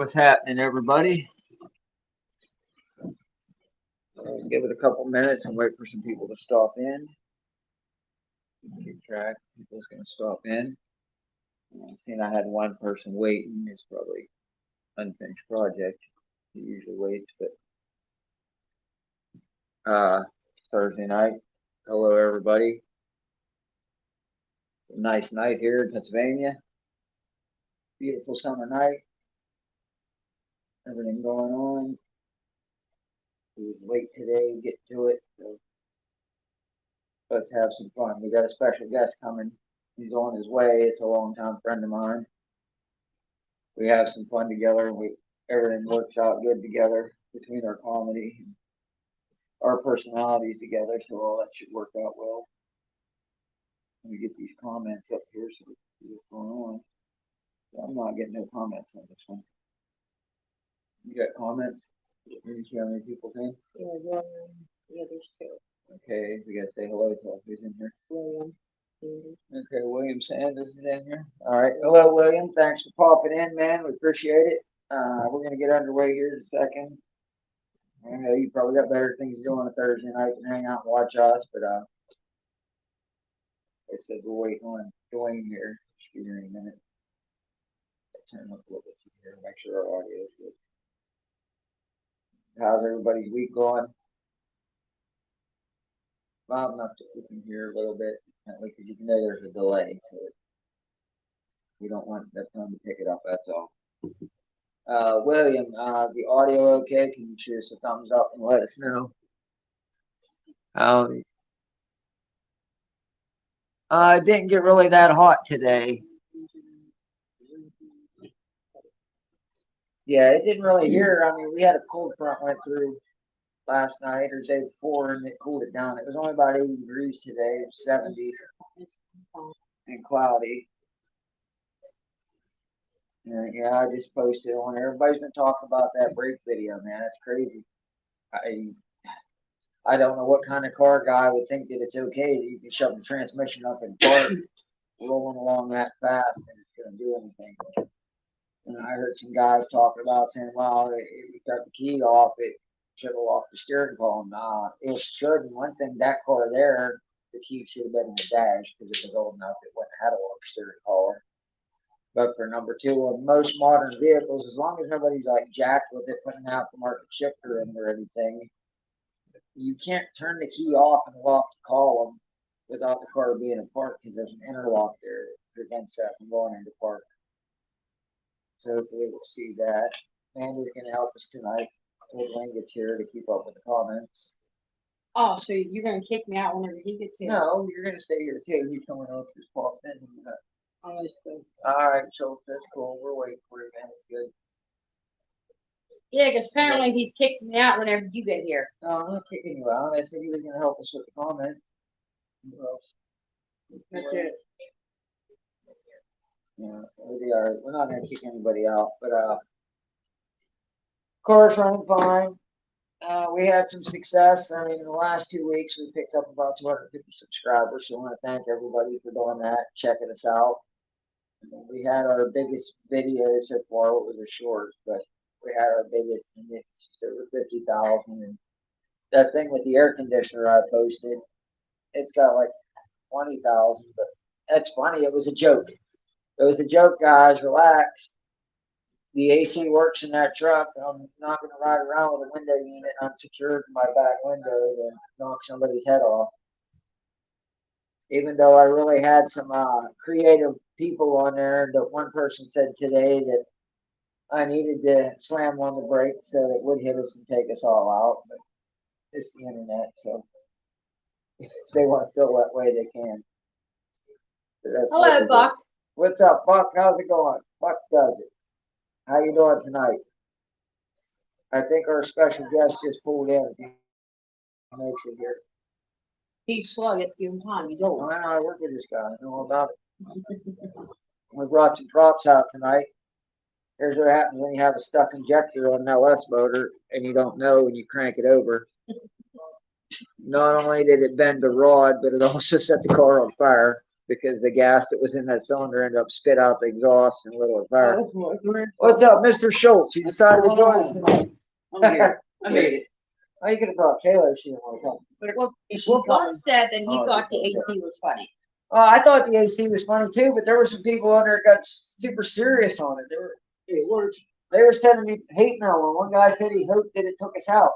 What's happening, everybody? Give it a couple minutes and wait for some people to stop in. Keep track. People's going to stop in. Seeing I had one person waiting. It's probably unfinished project. He usually waits, but Thursday night. Hello, everybody. It's a nice night here in Pennsylvania. Beautiful summer night. Everything going on. It was late today to get to it, so let's have some fun. We got a special guest coming. He's on his way. It's a longtime friend of mine. We have some fun together, and everything works out good together between our comedy and our personalities together, so all that should work out well. Let me get these comments up here so we can see what's going on. I'm not getting no comments on this one. You got comments? Let me see how many people came. Yeah, there's two. Okay, we gotta say hello to who's in here. William Sanders. Okay, William Sanders is in here. All right, hello, William. Thanks for popping in, man. We appreciate it. We're gonna get underway here in a second. I know you probably got better things to do on a Thursday night than hang out and watch us, but like I said, we're waiting on Dwayne here. Just give me a minute. Turn up a little bit here, make sure our audio is good. How's everybody's week going? Well, enough to we can hear a little bit, because you can know there's a delay, so we don't want the phone to pick it up. That's all. William, the audio okay? Can you shoot us a thumbs up and let us know? It didn't get really that hot today. Yeah, it didn't really hear. I mean, we had a cold front went through last night or day before, and it cooled it down. It was only about 80 degrees today, 70s, and cloudy. Yeah, I just posted on. Everybody's been talking about that brake video, man. That's crazy. I don't know what kind of car guy would think that it's okay that you can shove the transmission up in park, rolling along that fast, and it's going to do anything. And I heard some guys talking about saying, well, if you cut the key off, it should have off the steering column. It should. And one thing, that car there, the key should have been in the dash because it was old enough it wouldn't have had a lock steering column. But for number two, on most modern vehicles, as long as nobody's like jacked with it, putting an aftermarket shifter in or anything, you can't turn the key off and lock the column without the car being in park because there's an interlock there that prevents that from going into park. So hopefully we'll see that. Mandy's going to help us tonight. Dwayne gets here to keep up with the comments. Oh, so you're going to kick me out whenever he gets here? No, you're going to stay here too. He's coming up just popped in. Oh, that's good. All right, so that's cool. We're waiting for you, man. It's good. Yeah, because apparently he's kicked me out whenever you get here. No, I'm not kicking you out. I said he was going to help us with the comments. Who else? That's it. Yeah, we're not going to kick anybody out, but car's running fine. We had some success. I mean, in the last 2 weeks, we picked up about 250 subscribers. So I want to thank everybody for doing that, checking us out. We had our biggest video so far. It was a short, but we had our biggest, and it's over 50,000. And that thing with the air conditioner I posted, it's got like 20,000. But that's funny. It was a joke. It was a joke, guys. Relax. The AC works in that truck. I'm not going to ride around with a window unit unsecured in my back window to knock somebody's head off. Even though I really had some creative people on there, that one person said today that I needed to slam on the brakes so that it would hit us and take us all out. But it's the internet, so if they want to feel that way, they can. Hello, Buck. What's up, Buck? How's it going? Buck does it. How you doing tonight? I think our special guest just pulled in. If he makes it here. He's slow. You have to give him time. He's Oh, old. I work with this guy. I know all about it. We brought some props out tonight. Here's what happens when you have a stuck injector on an LS motor and you don't know when you crank it over. Not only did it bend the rod, but it also set the car on fire. because the gas that was in that cylinder ended up spit out the exhaust and lit on fire. Oh, What's up, Mr. Schultz? You decided to join us tonight. I'm here. I made it. Oh, you could have brought Taylor. She didn't want to come. Well, Bud said that he Oh, thought the okay. AC was funny. I thought the AC was funny too, but there were some people on there that got super serious on it. They were sending me hate mail. And one guy said he hoped that it took us out.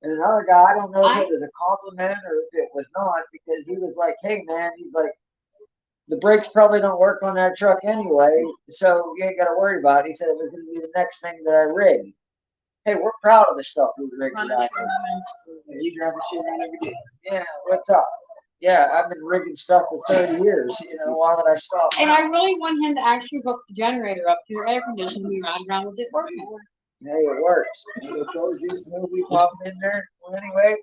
And another guy, I don't know if it was a compliment or if it was not, because he was like, hey man, he's like, the brakes probably don't work on that truck anyway, so you ain't got to worry about it. He said it was going to be the next thing that I rigged. Hey, we're proud of the stuff we rigged out there. You drive the shit around every day. Yeah, what's up? Yeah, I've been rigging stuff for 30 years. You know, why would I stop? And I really want him to actually hook the generator up to your air conditioner and ride around with it working. Hey, it works. And it shows you movie popping in there. Well, anyway,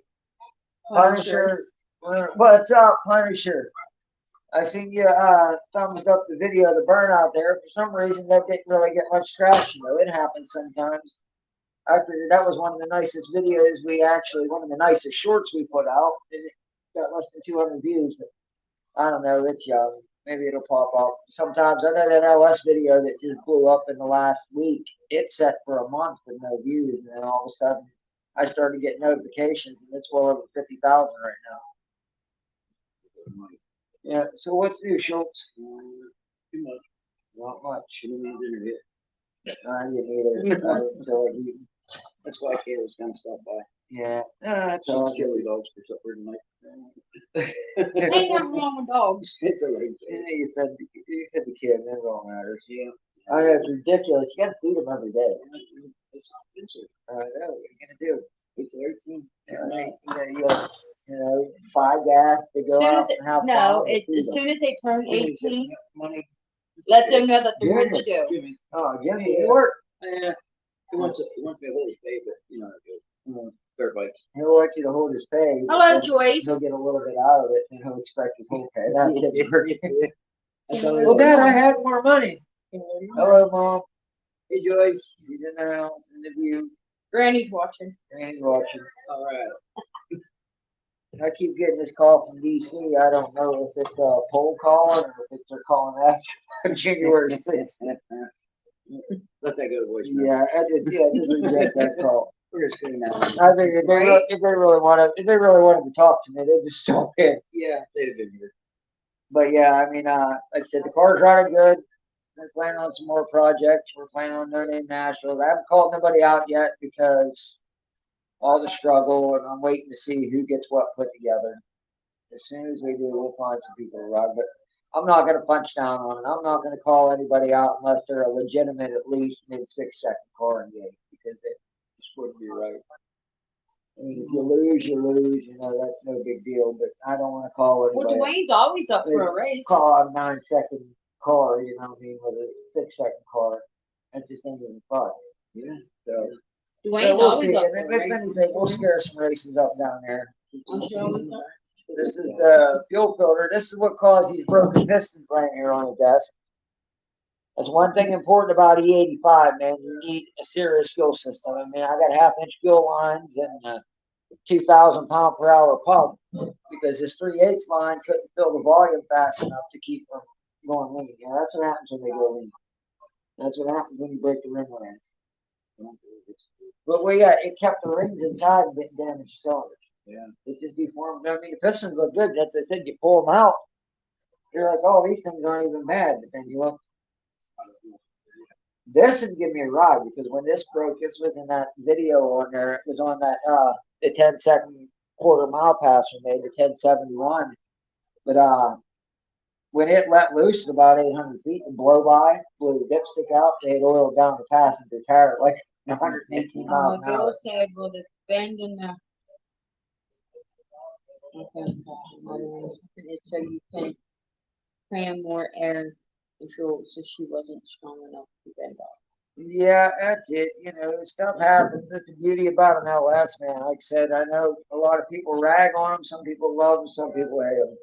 Punisher. Punisher. What's up, Punisher? I seen you thumbs up the video of the burnout there. For some reason, that didn't really get much traction, though. It happens sometimes. I figured that was one of the nicest videos one of the nicest shorts we put out. It got less than 200 views, but I don't know. It's young. Maybe it'll pop up. Sometimes I know that LS video that just blew up in the last week. It set for a month with no views, and then all of a sudden, I started getting notifications, and it's well over 50,000 right now. Yeah. So what's new, Schultz? Too much. Not much. You don't need dinner yet. I didn't either. I didn't feel like eating. That's why Kayla's gonna stop by. Yeah. That's all. Some chili dogs for supper tonight. Ain't nothing wrong with dogs. It's a late Yeah, day. you fed the kid. That's all that matters. Yeah. I know it's ridiculous. You got to feed them every day. It's expensive. I know. What are you gonna do? It's 13. You know, buy gas to go Soon as out it- and have No, fun. it's as soon as they turn Money. 18, Money. let them know that they're Yeah. rich too. Jimmy. Oh, Jimmy, you work. Yeah. He wants me to hold his pay, but you know how it goes. Fair bites. He'll want you to hold his pay. but Hello, then Joyce. He'll get a little bit out of it, and he'll expect his whole pay. That's it. That's all he Well, wants. Dad, I had more money. Hello, Mom. Hey, Joyce. She's in the house, in the view. Granny's watching. Granny's watching. All right. I keep getting this call from DC. I don't know if it's a poll call or if it's they're calling after January 6th. Let that go to voicemail. Yeah, I just reject that call. We're just kidding now. I figured if they really wanted to talk to me, they'd just stop in. Yeah, they'd have been here. But yeah, I mean, like I said, the car's running good. We're planning on some more projects. We're planning on No Name Nashville. I haven't called nobody out yet because all the struggle, and I'm waiting to see who gets what put together. As soon as we do, we'll find some people to ride. But I'm not going to punch down on it. I'm not going to call anybody out unless they're a legitimate, at least mid 6-second car in gate, because it just wouldn't be right. I mean, if you lose, you lose. You know, that's no big deal. But I don't want to call Well, anybody. Dwayne's always up for a race. Call out a 9-second car, you know what I mean, with a 6-second car. That just ain't even fun. Yeah. So, Dwayne's we'll always see. up And for if a race. anything, we'll scare some races up down there. I'm sure always up. This is the fuel filter. This is what caused these broken pistons laying here on the desk. That's one thing important about E85, man. You need a serious fuel system. I mean, I got half-inch fuel lines and a 2,000 pound per hour pump because this 3/8 line couldn't fill the volume fast enough to keep them going lean. You know, that's what happens when they go lean. That's what happens when you break the ring lines. But it kept the rings inside and didn't damage the cylinders. Yeah. It just deformed. I mean, the pistons look good. That's I said. You pull them out, you're like, oh, these things aren't even bad. But then you look. This didn't give me a ride because when this broke, this was in that video on there. It was on that the 10-second quarter-mile pass we made, the 1071. But when it let loose at about 800 feet and blow by, blew the dipstick out, they had oiled down the passenger tire at like 118 miles an hour. Bill said, well, the bend in the. Okay, so you can cram more air control, so she wasn't strong enough to bend off. Yeah, that's it. You know, stuff happens. That's the beauty about an LS, man. Like I said, I know a lot of people rag on them. Some people love them. Some people hate them.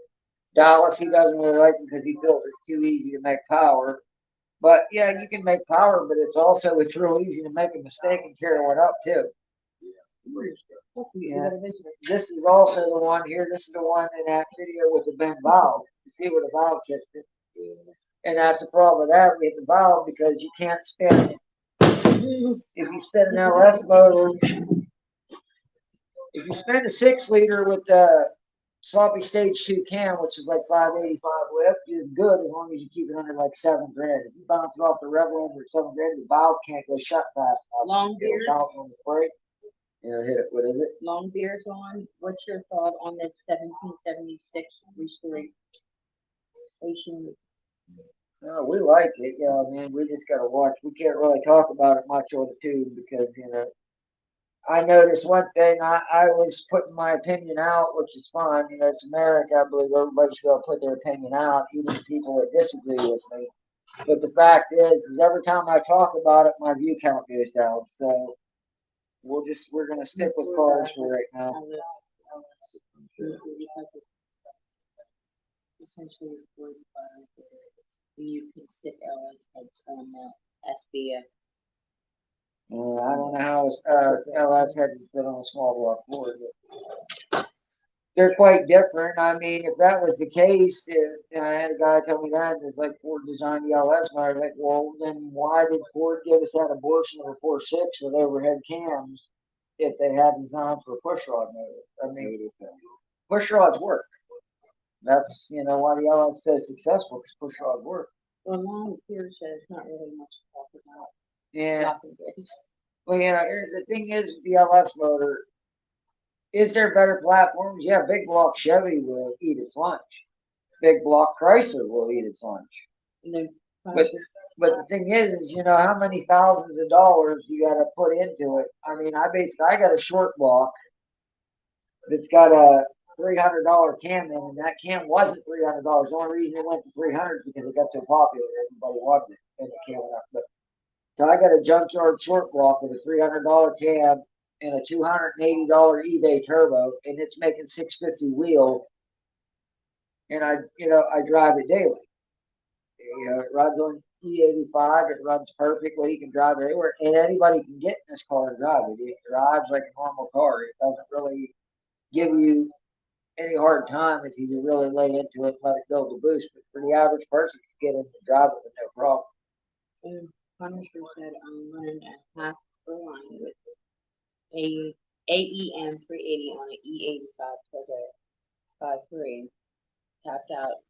Dallas, he doesn't really like them because he feels it's too easy to make power. But yeah, you can make power, but it's real easy to make a mistake and carry one up too. Yeah. This is also the one here. This is the one in that video with the bent valve. to see where the valve kissed it. And that's the problem with that. We hit the valve because you can't spin. If you spin an LS motor, if you spin a 6-liter with the sloppy stage 2 cam, which is like 585 lift, you're good as long as you keep it under like 7 grand. If you bounce it off the rev under 7 grand, the valve can't go shut fast enough. Long It'll beard, bounce on the brake. Hit it. What is it? long beards on. What's your thought on this 1776 restoration? No, we like it. Man, we just gotta watch. We can't really talk about it much on the tube because, I noticed one thing. I was putting my opinion out, which is fine. It's America. I believe everybody's gonna put their opinion out, even the people that disagree with me. But the fact is every time I talk about it, my view count goes down. So we're gonna stick with cars for right now. Essentially, 45, you can stick LS heads on the SBF. I don't know how LS had to fit on a small block Ford, but they're quite different. I mean, if that was the case, I had a guy tell me that it's like Ford designed the LS motor. Like, well, then why did Ford give us that abortion of a 4.6 with overhead cams if they had designed for a pushrod motor? I mean, pushrods work. That's why the LS is so successful, because pushrods work. Well, long here says not really much to talk about. Yeah. This. Well, the thing is, with the LS motor, is there better platforms? Yeah, big block Chevy will eat its lunch. Big block Chrysler will eat its lunch. And then But the thing is, how many thousands of dollars you got to put into it? I mean, I got a short block that's got a $300 cam in, and that cam wasn't $300. The only reason it went to 300 is because it got so popular, everybody wanted it, and it came up. But so I got a junkyard short block with a $300 cam and a $280 eBay turbo, and it's making 650 wheel, and I drive it daily. It runs on E85. It runs perfectly. You can drive it anywhere, and anybody can get in this car and drive it. It drives like a normal car. It doesn't really give you any hard time if you really lay into it and let it build a boost. But for the average person, you get in and drive it with no problem. And Punisher said I'm running a half the line with a AEM 380 on an E85 Turbo 5.3, tapped out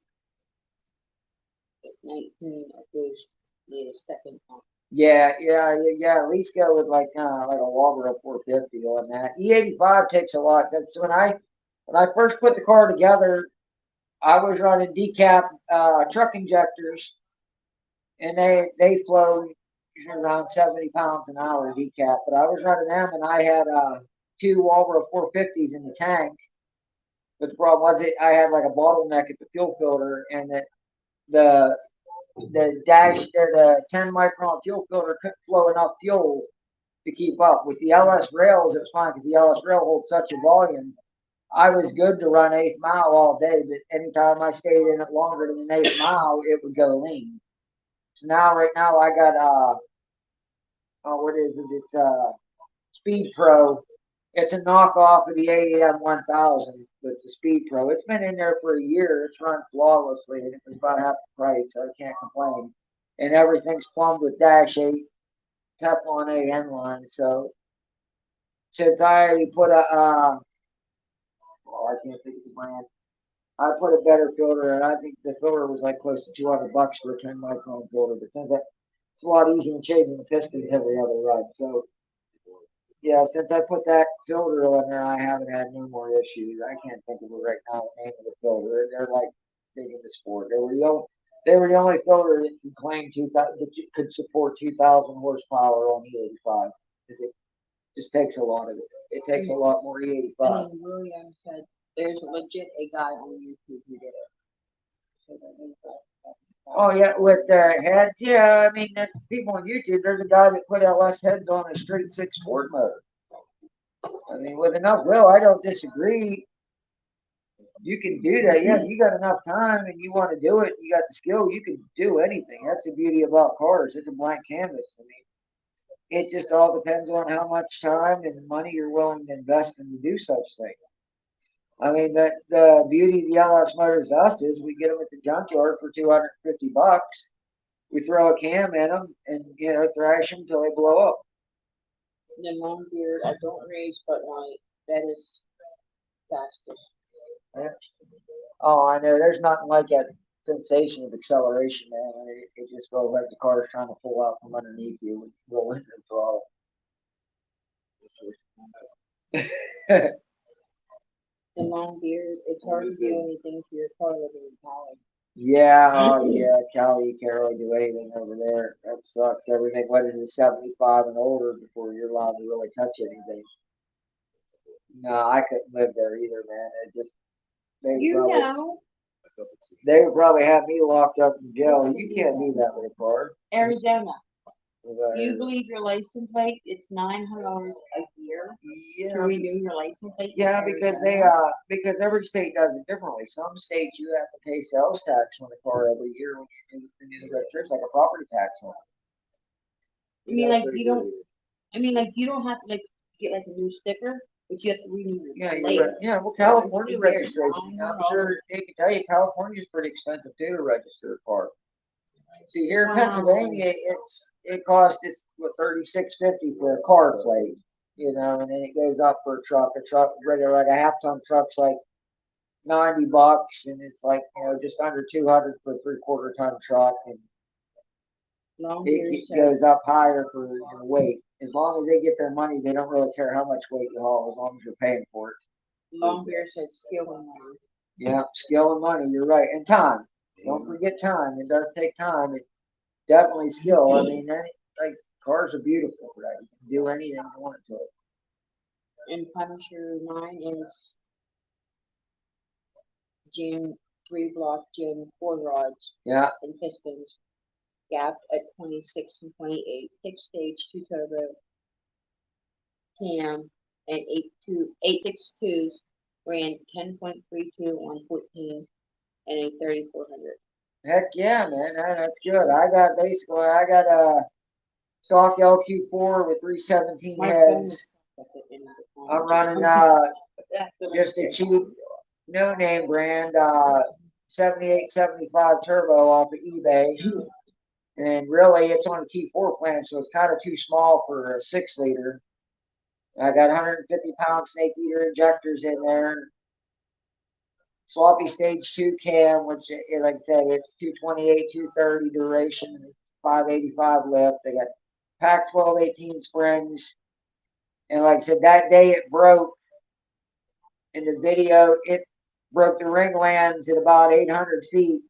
at 19 of boost, need a second pump. Yeah. At least go with like a Walbro 450 on that. E85 takes a lot. That's when I first put the car together. I was running decap truck injectors, and they flow around 70 pounds an hour decap. But I was running them, and I had 2 Walbro 450s in the tank. But the problem was I had like a bottleneck at the fuel filter, and that the dash or the 10 micron fuel filter couldn't flow enough fuel to keep up. With the LS rails, it was fine because the LS rail holds such a volume. I was good to run 1/8 mile all day, but anytime I stayed in it longer than an 1/8 mile, it would go lean. So right now I got what is it? It's Speed Pro. It's a knockoff of the AEM 1000, but the Speed Pro. It's been in there for a year. It's run flawlessly, and it was about half the price, so I can't complain. And everything's plumbed with Dash 8 Teflon AN line. So since I put I can't think of the brand. I put a better filter, and I think the filter was like close to $200 for a 10 micron filter. But since it's a lot easier than changing the pistons every other run. So yeah, since I put that filter on there, I haven't had no more issues. I can't think of it right now, the name of the filter. They're like big in the sport. They were the only filter that could claim 2000 that could support 2,000 horsepower on E85. It just takes a lot of it. It takes a lot more E85. And then William said there's legit a guy on YouTube who did it. So that means Oh yeah, with the heads. Yeah, I mean, people on YouTube. There's a guy that put LS heads on a straight 6 Ford motor. I mean, with enough will, I don't disagree. You can do that. Yeah, you got enough time and you want to do it. You got the skill. You can do anything. That's the beauty about cars. It's a blank canvas. I mean, it just all depends on how much time and money you're willing to invest in to do such things. I mean, the beauty of the LS Motors us is we get them at the junkyard for $250. We throw a cam in them and, thrash them till they blow up. The long beard, I don't race, but that is faster. Yeah. Oh, I know. There's nothing like that sensation of acceleration, man. When it just feels like the car's trying to pull out from underneath you and roll into the throttle. The long beard, it's hard to do anything to your car living in Cali. Yeah, oh yeah, Cali, you can't really do anything over there. That sucks. Everything, what is it, 75 and older before you're allowed to really touch anything. No, I couldn't live there either, man. It just, they would You probably, know, they would probably have me locked up in jail. You can't do that with a car. Arizona, But, you believe your license plate, it's $900 a year to yeah, renew your license plate? in yeah, because Arizona? because every state does it differently. Some states you have to pay sales tax on the car every year when you renew the registration. It's like a property tax on it. I mean, like, you don't, you don't have to, like, get, like, a new sticker, but you have to renew your Yeah, plate. you're right. Yeah, well, So it's California a year, registration, I'm $900. sure they can tell you California's pretty expensive too to register a car. See, here in Wow. Pennsylvania, it costs it's what $36.50 for a car plate, and then it goes up for a truck. A truck, regular like a half-ton truck's like $90, and it's like just under 200 for a three-quarter ton truck, and Long it, beard it said, goes up higher for your weight. As long as they get their money, they don't really care how much weight you haul, as long as you're paying for it. long beard said skill and money. Yeah, skill and money, you're right. And time. Don't forget time. It does take time. It definitely skill. I mean, like cars are beautiful, right? You can do anything you want to it. And Punisher 9 is June 3 block, June 4 rods Yeah, and pistons, gapped at 26 and 28, 6-stage 2 turbo, cam, and 862s ran 10.32 on 14 and a 3400. heck yeah, man. That's good. I got a stock LQ4 with 317 My phone heads. is in the phone. I'm running just a cheap no name brand 7875 turbo off of eBay. And really, it's on a T4 plant, so it's kind of too small for a 6-liter. I got 150-pound snake eater injectors in there. Sloppy stage 2 cam, which, like I said, it's 228, 230 duration, 585 lift. They got Pac 1218 springs. And like I said, that day it broke. In the video, it broke the ring lands at about 800 feet.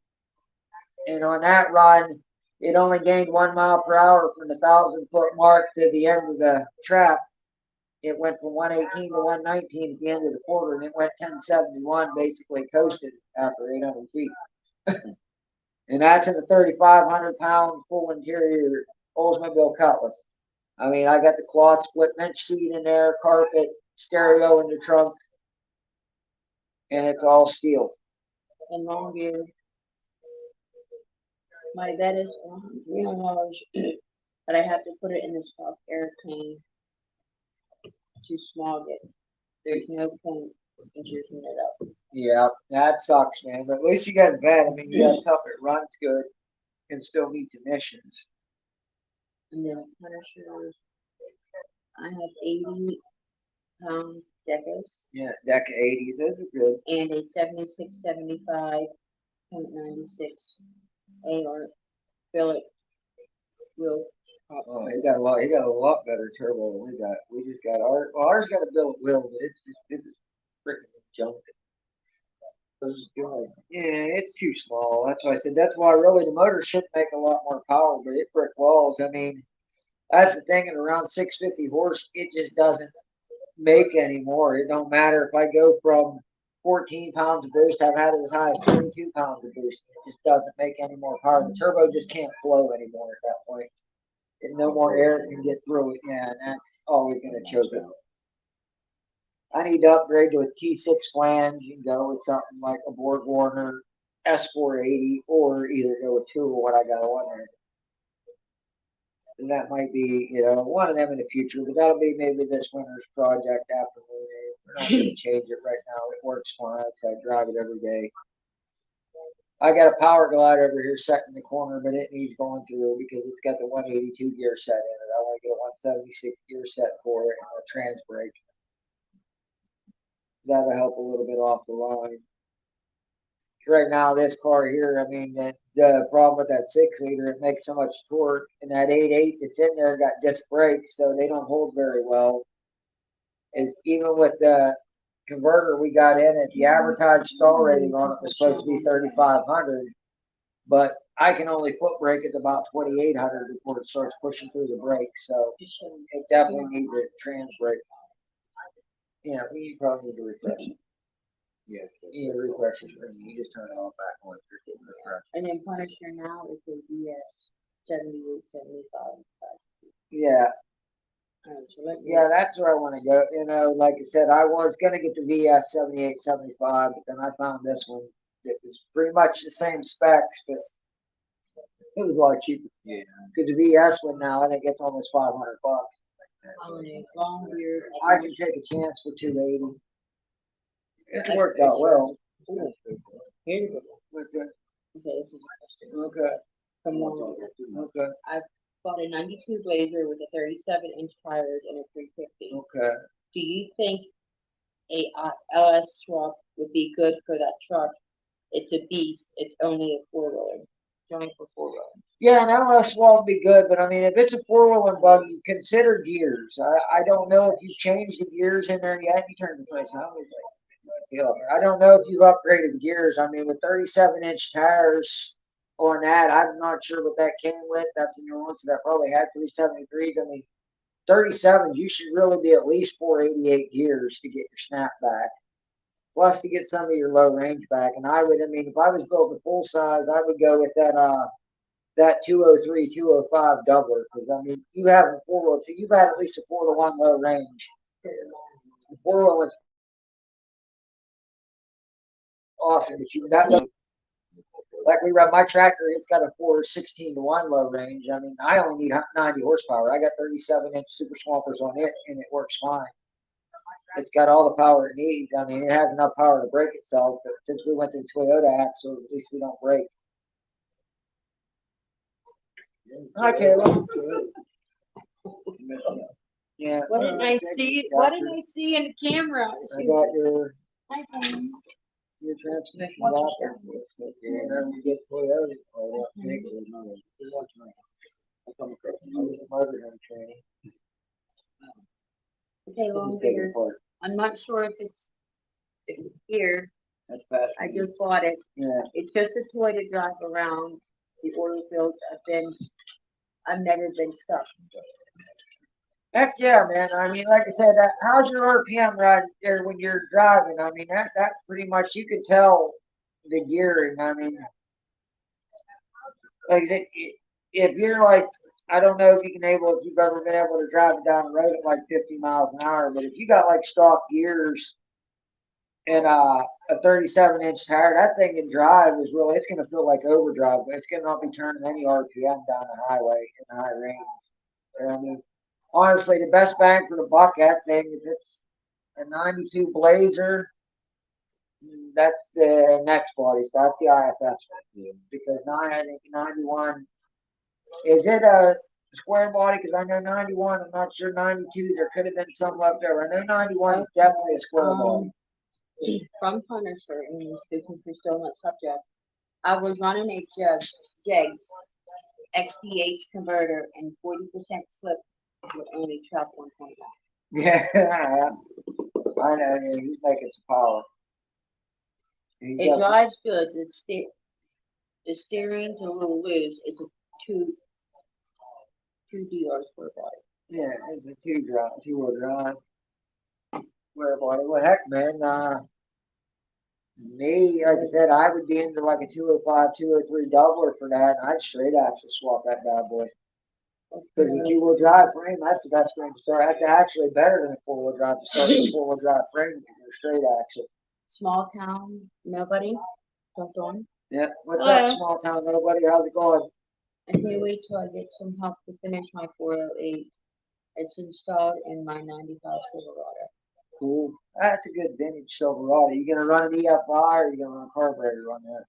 And on that run, it only gained 1 mile per hour from the 1,000-foot mark to the end of the trap. It went from 118 to 119 at the end of the quarter, and it went 1071, basically coasted after 800 feet. And that's in a 3,500-pound full interior Oldsmobile Cutlass. I mean, I got the cloth split bench seat in there, carpet, stereo in the trunk, and it's all steel. And long beard. That is $300, but I have to put it in the soft airplane to smog it. There's no point in juicing it up. Yeah, that sucks, man. But at least you got a vet. I mean, you got something that runs good and still meets emissions. And then Punishers, I have 80-pound Decas Yeah, Deca 80s, those are good. and a 7675.96 AR billet wheel. Oh, he got a lot better turbo than we got. We just got ours got a billet wheel, but it's freaking junk. Yeah, it's too small. That's why I said that's why really the motor should make a lot more power, but it brick walls. I mean, that's the thing. At around 650 horse, it just doesn't make anymore. It don't matter if I go from 14 pounds of boost. I've had it as high as 22 pounds of boost. It just doesn't make any more power. The turbo just can't flow anymore at that point. And no more air can get through it. Yeah, and that's always going to choke it. I need to upgrade to a T6 flange. You can go with something like a Borg Warner S480, or either go with two of what I got on there. And that might be, one of them in the future, but that'll be maybe this winter's project after Moon We're not gonna change it right now. It works fine. So I drive it every day. I got a power glide over here set in the corner, but it needs going through because it's got the 182 gear set in it. I want to get a 176 gear set for it and a trans brake. That'll help a little bit off the line. Right now, this car here, I mean, the problem with that 6-liter, it makes so much torque, and that 8.8 that's in there got disc brakes, so they don't hold very well. Is even with the converter we got in it, the advertised stall rating on it was supposed to be 3,500, but I can only foot brake at about 2,800 before it starts pushing through the brakes, so it definitely needs a trans brake. You know, you probably need to refresh it. Yeah. You need to refresh it, and you just turn it off back on. And then Punisher now is the BS 7875. Yeah, So let me, yeah, that's where I want to go. You know, like I said, I was gonna get the VS 7875, but then I found this one. It was pretty much the same specs, but it was a lot cheaper. Yeah. Because the VS one now, I think it's almost $500. on a long beard. I can take a chance for 280. It worked out well. Here you go. With the, Okay, this is a question. okay, From Long. okay, Bought a 92 Blazer with a 37-inch tires and a 350. okay. Do you think a LS swap would be good for that truck? It's a beast. It's only a 4-wheeler. Going for 4-wheeler. Yeah, an LS won't be good, but I mean, if it's a 4-wheeler buggy, consider gears. I don't know if you've changed the gears in there yet. You turn the place on. I don't know if you've upgraded the gears. I mean, with 37-inch tires on that, I'm not sure what that came with. That's a new one, so that probably had 373s. I mean, 37s, you should really be at least 488 gears to get your snap back, plus to get some of your low range back. And I mean, if I was building full size, I would go with that 203, 205 doubler, because I mean, you have a 4-wheel, so you've had at least a 4-to-1 low range. The 4-wheel is awesome, but you that like we run my tractor, it's got a 416-to-1 low range. I mean, I only need 90 horsepower. I got 37-inch super swampers on it, and it works fine. It's got all the power it needs. I mean, it has enough power to brake itself, but since we went to the Toyota axles, at least we don't brake. Hi, Caleb. Yeah. What did I see? What did I see in the camera? I got your Hi, Tom. transmission box. And then we get Toyota. Motorhome training. Okay, long beard. I'm not sure if it's here. That's fast. I just bought it. Yeah. It's just a toy to drive around the oil fields. I've never been stuck. Heck yeah, man. I mean, like I said, how's your RPM right there when you're driving? I mean, that pretty much you can tell the gearing. I mean, like if you're like, I don't know if you've ever been able to drive it down the road at like 50 miles an hour, but if you got like stock gears and a 37-inch tire, that thing can drive is really, it's gonna feel like overdrive, but it's gonna not be turning any RPM down the highway in the high range. I mean, honestly, the best bang for the buck, that thing, if it's a 92 Blazer, that's the next body, so that's the IFS one. Yeah. Because I think 91, is it a square body? Because I know 91, I'm not sure 92, there could have been some left over. I know 91 is definitely a square body. From Punisher, and since we're still on that subject, I was running a Jegs XDH converter and 40% slip would only trap 1.9. Yeah, I know, yeah, he's making some power. It drives good. The steering's a little loose. It's a two DRs per body. Yeah, it's a two-wheel drive. Square body. Well, heck, man, me, like I said, I would be into like a 205, 203 doubler for that, and I'd straight axle swap that bad boy. Because the two-wheel drive frame, that's the best frame to start. That's actually better than a four-wheel drive to start with a four-wheel drive frame with your straight axle. Small town, nobody. Jumped on. Yeah, what's Hello. up, small town nobody? How's it going? I can't wait till I get some help to finish my 408. It's installed in my 95 Silverado. Cool. That's a good vintage Silverado. You gonna run an EFI or you gonna run a carburetor on that? I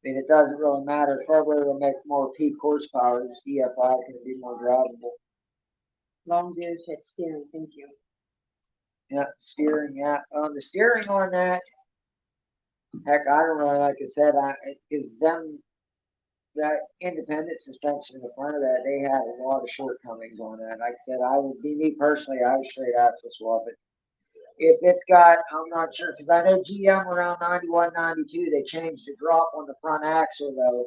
mean, it doesn't really matter. Carburetor will make more peak horsepower. Just EFI is gonna be more drivable. Long gears head steering, thank you. Yeah, steering. Yeah, the steering on that. Heck, I don't know. Like I said, because them that independent suspension in the front of that, they had a lot of shortcomings on that. Like I said, I would be me personally. I would straight axle swap it. If it's got, I'm not sure because I know GM around 91, 92, they changed the drop on the front axle though.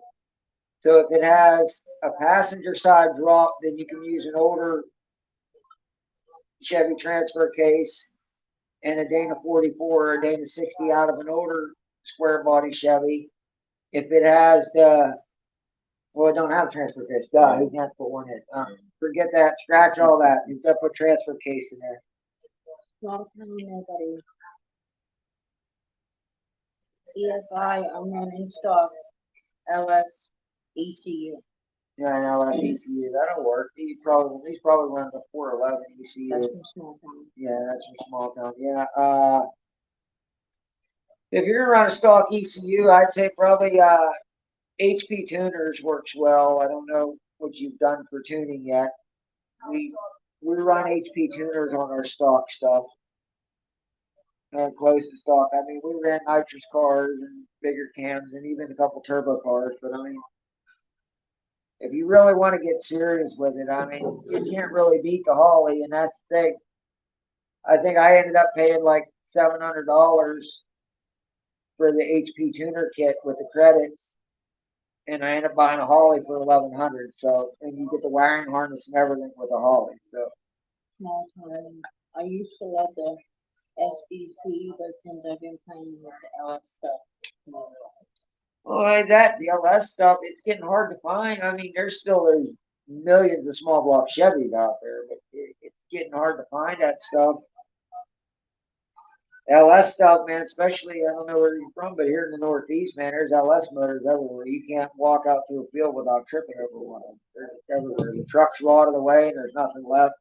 So if it has a passenger side drop, then you can use an older Chevy transfer case and a Dana 44 or a Dana 60 out of an older square body Chevy. If it has the, well, it don't have a transfer case. Duh, he can't put one in. Forget that. Scratch all that. You've got to put transfer case in there. Small town nobody. EFI, I'm running stock. LS, ECU. Yeah, I know that's ECU. That'll work. He's probably running the 411 ECU. That's from small town. Yeah, that's from small town. Yeah. If you're gonna run a stock ECU, I'd say probably HP tuners works well. I don't know what you've done for tuning yet. We run HP tuners on our stock stuff. Close to stock. I mean, we ran nitrous cars and bigger cams and even a couple turbo cars. But I mean, if you really want to get serious with it, I mean, you can't really beat the Holley, and that's the thing. I think I ended up paying like $700 for the HP tuner kit with the credits, and I ended up buying a Holley for 1100. So, and you get the wiring harness and everything with a Holley. So, Small town. I used to love the SBC, but since I've been playing with the LS stuff, well, the LS stuff, it's getting hard to find. I mean, there's millions of small block Chevys out there, but it's getting hard to find that stuff. LS stuff, man, especially, I don't know where you're from, but here in the Northeast, man, there's LS motors everywhere. You can't walk out through a field without tripping over one of them. They're everywhere. The trucks are out of the way and there's nothing left.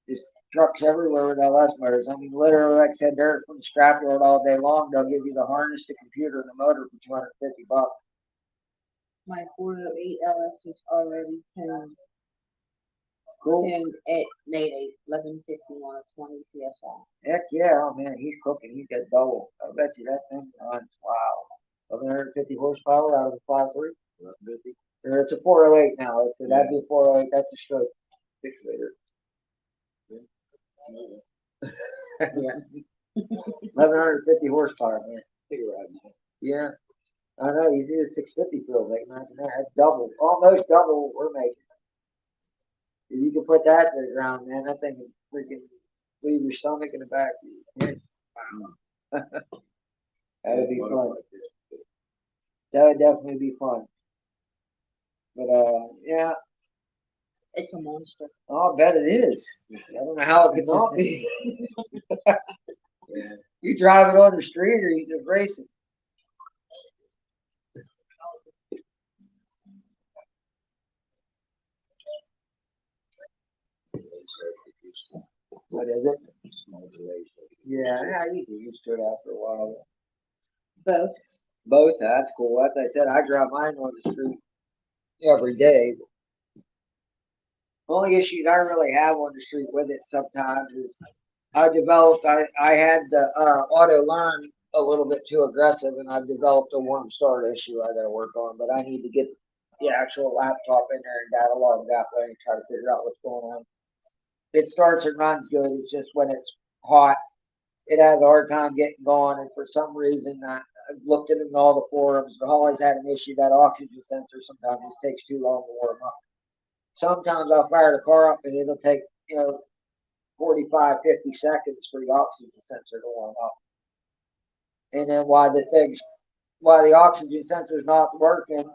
Just trucks everywhere with LS motors. I mean, literally, like I said, they're from the scrapyard all day long. They'll give you the harness, the computer, and the motor for $250. my 408 LS is already tuned, Cool. and it made a 1150 on a 20 PSI. Heck yeah, oh man, he's cooking. He's got double. I bet you that thing runs. Wow. 1150 horsepower out of the 5.3. 1150. Or it's a 408 now. That'd be a 408. That's a straight 6-liter. Yeah. 1150 horsepower, man. Figure out now. Yeah. I know, he's a 650 field. Like, imagine that. That's double. Almost double what we're making. If you can put that to the ground, man, that thing would freaking leave your stomach in the back. That'd be fun. That would definitely be fun. But yeah, It's a monster. I bet it is. I don't know how it could not be. Yeah. You drive it on the street or you just race it. What is it? Small delays. Yeah, you get used to it after a while. Both. Both, that's cool. As I said, I drive mine on the street every day. Only issues I really have on the street with it sometimes is I had the auto learn a little bit too aggressive and I've developed a warm start issue I gotta work on, but I need to get the actual laptop in there and data log that way and try to figure out what's going on. It starts and runs good, it's just when it's hot, it has a hard time getting going, and for some reason I've looked at it in all the forums, but always had an issue that oxygen sensor sometimes just takes too long to warm up. Sometimes I'll fire the car up and it'll take, 45, 50 seconds for the oxygen sensor to warm up. And then while the oxygen sensor's not working,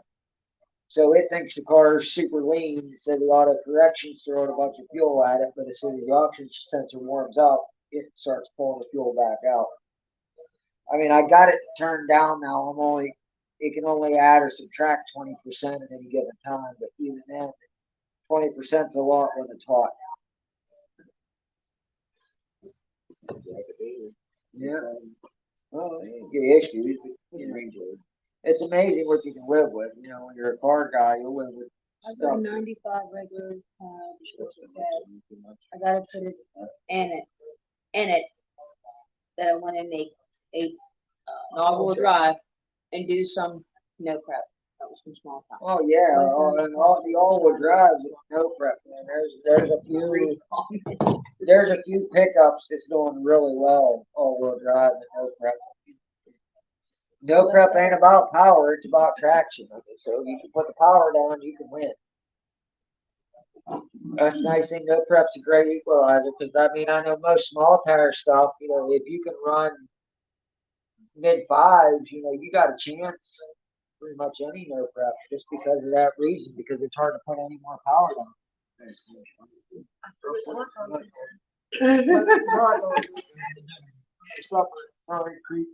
so it thinks the car is super lean, so the auto correction's throwing a bunch of fuel at it, but as soon as the oxygen sensor warms up, it starts pulling the fuel back out. I mean, I got it turned down now. It can only add or subtract 20% at any given time, but even then, 20% is a lot when it's hot. Yeah. Well, you get issues, but, you know, it's amazing what you can live with. You know, when you're a car guy, you'll live with I stuff. got 95 regular, I gotta put it in it, that I wanna make a, all-wheel drive and do some no prep, some small time. Oh yeah, and all the all-wheel drives with no prep, man. There's a few pickups that's doing really well all-wheel drive with no prep. No prep ain't about power; it's about traction. So if you can put the power down, you can win. That's the nice thing. No prep's a great equalizer because I mean I know most small tire stuff. You know, if you can run mid fives, you know you got a chance. Pretty much any no prep, just because of that reason, because it's hard to put any more power down. Sorry, creep.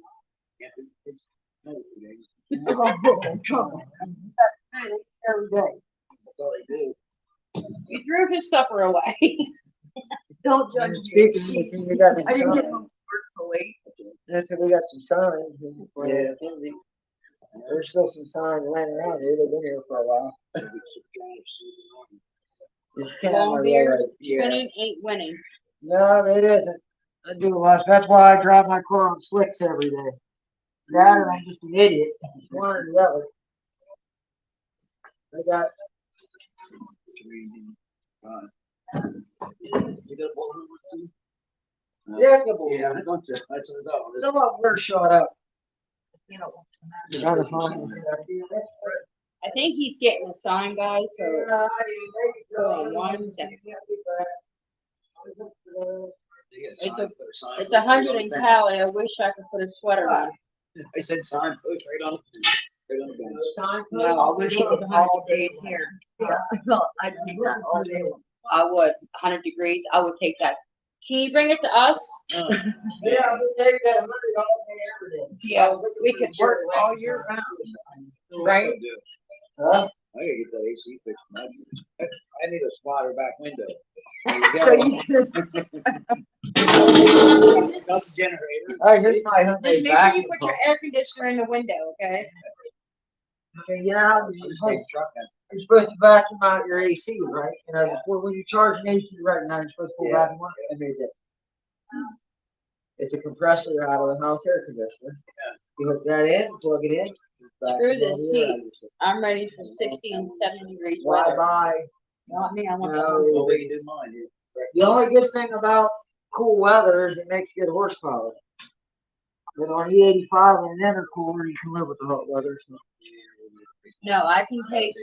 Every day. That's all they do. You threw his supper away. Don't judge And me. speaking of, we got some I didn't get signs. home from work so late. That's we got some signs. Yeah. There's still some signs laying around here. They've been here for a while. It's kind of Long like, beard, yeah. spinning ain't winning. No, it isn't. I do less. That's why I drive my car on slicks every day. That or I'm just an idiot. One or the other. I got. You got one or two? Yeah, couple. Yeah, that's what it's all. Some of them were shot up. You know. Trying to find. I think he's getting a sign, guys, so hold on 1 second. It's 100 in Cali. I wish I could put a sweater on. I said sign post right on the bench. No, I wish it was 100 days here. Yeah, no, I do that all day long. I would. 100 degrees. I would take that. Can you bring it to us? Yeah, we take that 100 all day every day. Yeah, We could work all year round. Right? Huh? I gotta get that AC fixed. I need a slider back window. So you could, Not the generator. All right, here's my Just Hyundai make sure you vacuum put pump. your air conditioner in the window, okay? Okay, yeah, Just take the truck out. you're supposed to vacuum out your AC, right? You know, before when you charge an AC right now, you're supposed to pull Yeah. vacuum out. I made that. It's a compressor out of the house air conditioner. You hook that in, plug it in. Screw this heat. I'm ready for 60 and 70 degrees Why weather. buy? Not me, I want No. the Well, we did mine here. The only good thing about cool weather is it makes good horsepower. But on E85 and intercooler, you can live with the hot weather. So. No, I can take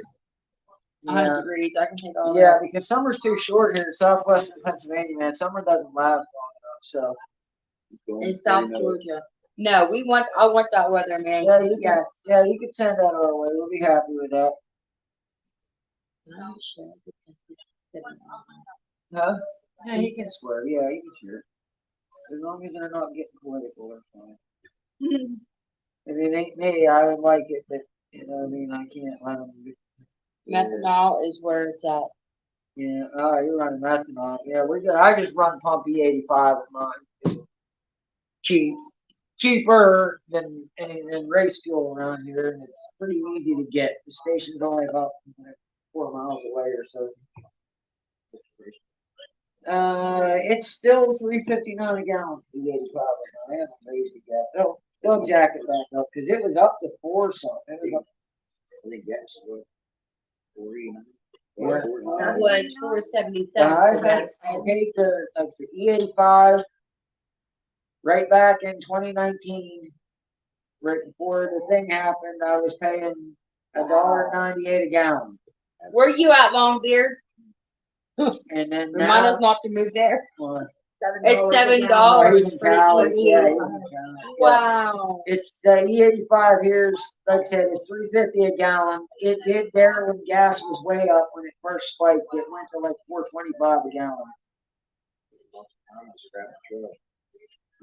100 Yeah. degrees. I can take all Yeah, that. because summer's too short here in southwestern Pennsylvania, man. Summer doesn't last long enough. So In South Georgia. No, I want that weather, man. yeah, you Yes. can send that our way. We'll be happy with that. I'm sure. Huh? Yeah, he can swear. Yeah, he can swear. As long as they're not getting political, they're fine. If it ain't me, I would like it, but you know, what I mean, I can't let them. Methanol is where it's at. Yeah, oh, you're running methanol. Yeah, I just run pump E85 at mine. Cheaper than race fuel around here, and it's pretty easy to get. The station's only about 4 miles away or so. It's still $3.59 a gallon for the 85 right now. I haven't raised it yet. They'll jack it back up because it was up to 4 something. It was up. I think that's what, 40. Yeah. That was 477. I paid for like the E85 right back in 2019, right before the thing happened. I was paying $1.98 a gallon, Where you at, Longbeard? and then Remind us now not to move there. it's $7 right in for Cali, the yeah, E85. in Cali, yeah. Wow. It's the E85 here's, like I said, it's $3.50 a gallon. It did there when gas was way up when it first spiked. It went to like $4.25 a gallon.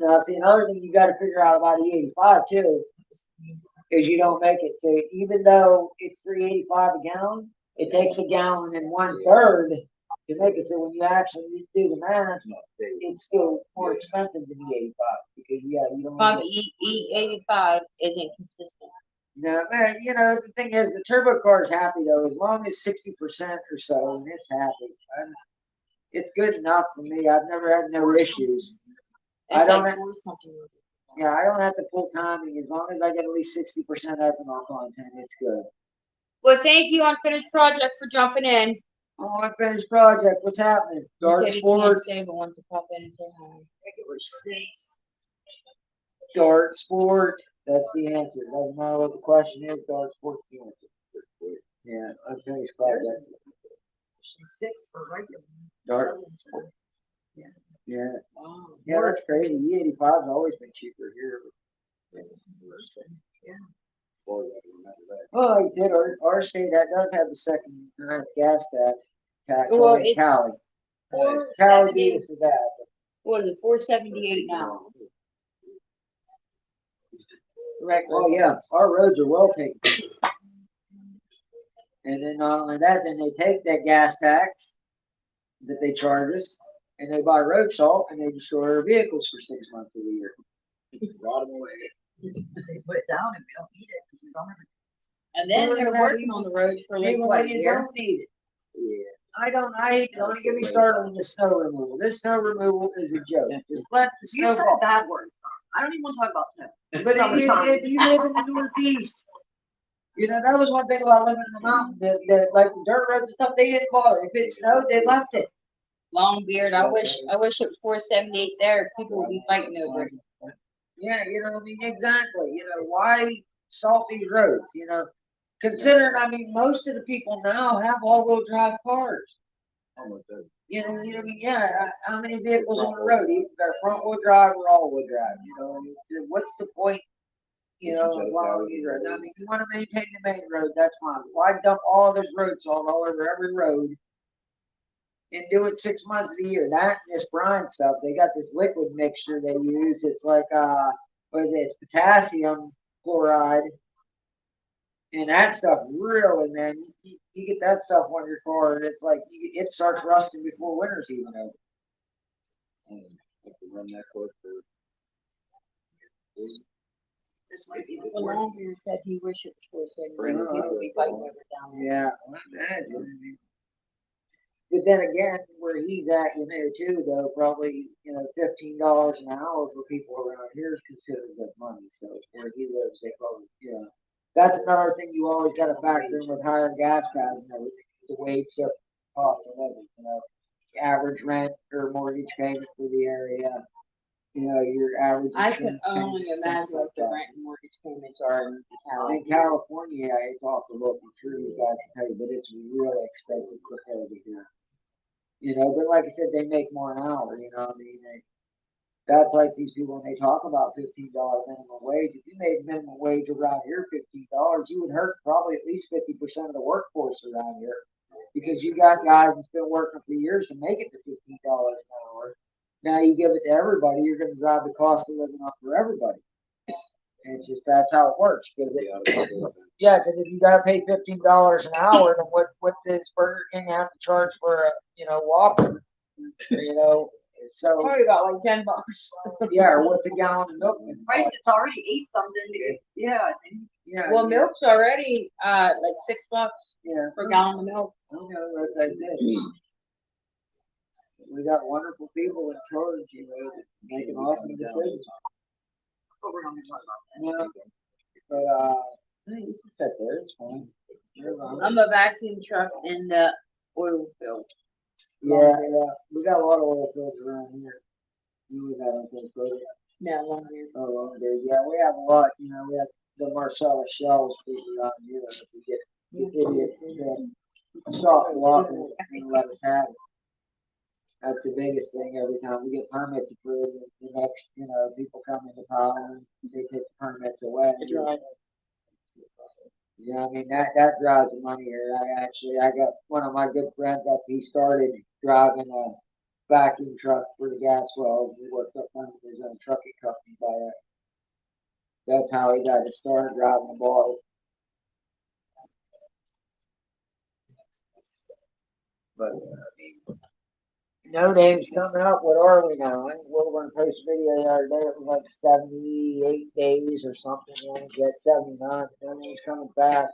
Now, see, another thing you got to figure out about E85 too is you don't make it. So even though it's $3.85 a gallon, it takes a gallon and 1/3 to make it so when you actually do the math, it's still more expensive than the 85 because you don't Pump get, E85 isn't consistent. no, man, the thing is, the turbo car is happy though, as long as 60% or so, and it's happy. It's good enough for me. I've never had no issues. I It's don't like have- four something. Yeah, I don't have to pull timing. As long as I get at least 60% ethanol content, it's good. Well, thank you, Unfinished Project, for jumping in. Oh, unfinished project. What's happening? You Dart said you Sport. can't stay, but want to pop in and say hi. Regular six. Dart Sport. That's the answer. Doesn't matter what the question is. Dart Sport's the answer. Yeah, unfinished project. Six for regular. Dart. Seven for- Yeah, Wow. yeah, that's crazy. E85's always been cheaper here. Yeah. Well, like I said, our state that does have the second highest gas tax Well, in it's Cali. Four Cali seventy. beat us to that. What is it? 478 now. Regular. Oh yeah, our roads are well taken care of. And then not only that, then they take that gas tax that they charge us, and they buy road salt, and they destroy our vehicles for 6 months of the year. Rot 'em away. They put it down and we don't need it because we don't have it. And then Well, they're they're working on the roads for like Even what, when a you year? don't need it. Yeah. Don't get me started on the snow removal. This snow removal is a joke. Just let the You snow said fall. bad words. I don't even want to talk about snow. But Summertime. if you live in the Northeast, that was one thing about living in the mountains, that like the dirt roads and stuff, they didn't bother. If it snowed, they left it. Long beard. I wish it was 478 there. People would be fighting over it. Yeah, exactly. Why salt these roads? Considering, most of the people now have all-wheel drive cars. How many vehicles on the road? Either they're front-wheel drive or all-wheel drive. What's the point? Of long road. You want to maintain the main road, that's fine. Why dump all this road salt all over every road and do it 6 months of the year? That and this brine stuff, they got this liquid mixture they use. It's like what is it? It's potassium chloride. And that stuff really, man, you get that stuff on your car, and it's like it starts rusting before winter's even over. Have to run that course for. This might be the Well, word. Long beard said he wished it was 478. People would be fighting over it down there. Yeah, I imagine. But then again, where he's at, too, though, probably, $15 an hour for people around here is considered good money. So where he lives, they probably, that's another thing you always got to factor in with higher gas prices and everything. The wage, the cost of living, average rent or mortgage payment for the area, your average. I can insurance payment, only things imagine like what the that. rent and mortgage payments are in Cali. In California, it's off the hook. I'm sure you guys can tell you, but it's really expensive compared to here. But like I said, they make more an hour. That's like these people when they talk about $15 minimum wage. If you made minimum wage around here $15, you would hurt probably at least 50% of the workforce around here, because you got guys that's been working for years to make it to $15 an hour. Now you give it to everybody, you're going to drive the cost of living up for everybody. And it's just that's how it works. Because if you got to pay $15 an hour, then what does Burger King have to charge for a Whopper? So Probably about like $10. yeah, or what's a gallon of milk? Price, it's already 8 something. Yeah, I think. Yeah. Well, milk's already like $6 Yeah. for a gallon of milk. As I said. We got wonderful people in charge, making awesome decisions. But we're not going to talk about that. Yeah. But you can sit there, it's fine. I'm a vacuum truck in the oil field. Yeah, we got a lot of oil fields around here. You would have anything further. No, Long beard. Oh, long day. Yeah, we have a lot. We have the Marcellus shells people around here. We get the idiots that stop the lot and let us have it. That's the biggest thing every time we get permits approved. The next, people come into power and they take the permits away. That drives the money here. I got one of my good friends he started driving a vacuum truck for the gas wells. He worked up under his own trucking company by that. That's how he got to start driving the ball. But No names coming up. What are we now? I think we were going to post a video the other day. It was like 78 days or something. You only get 79. No names coming fast.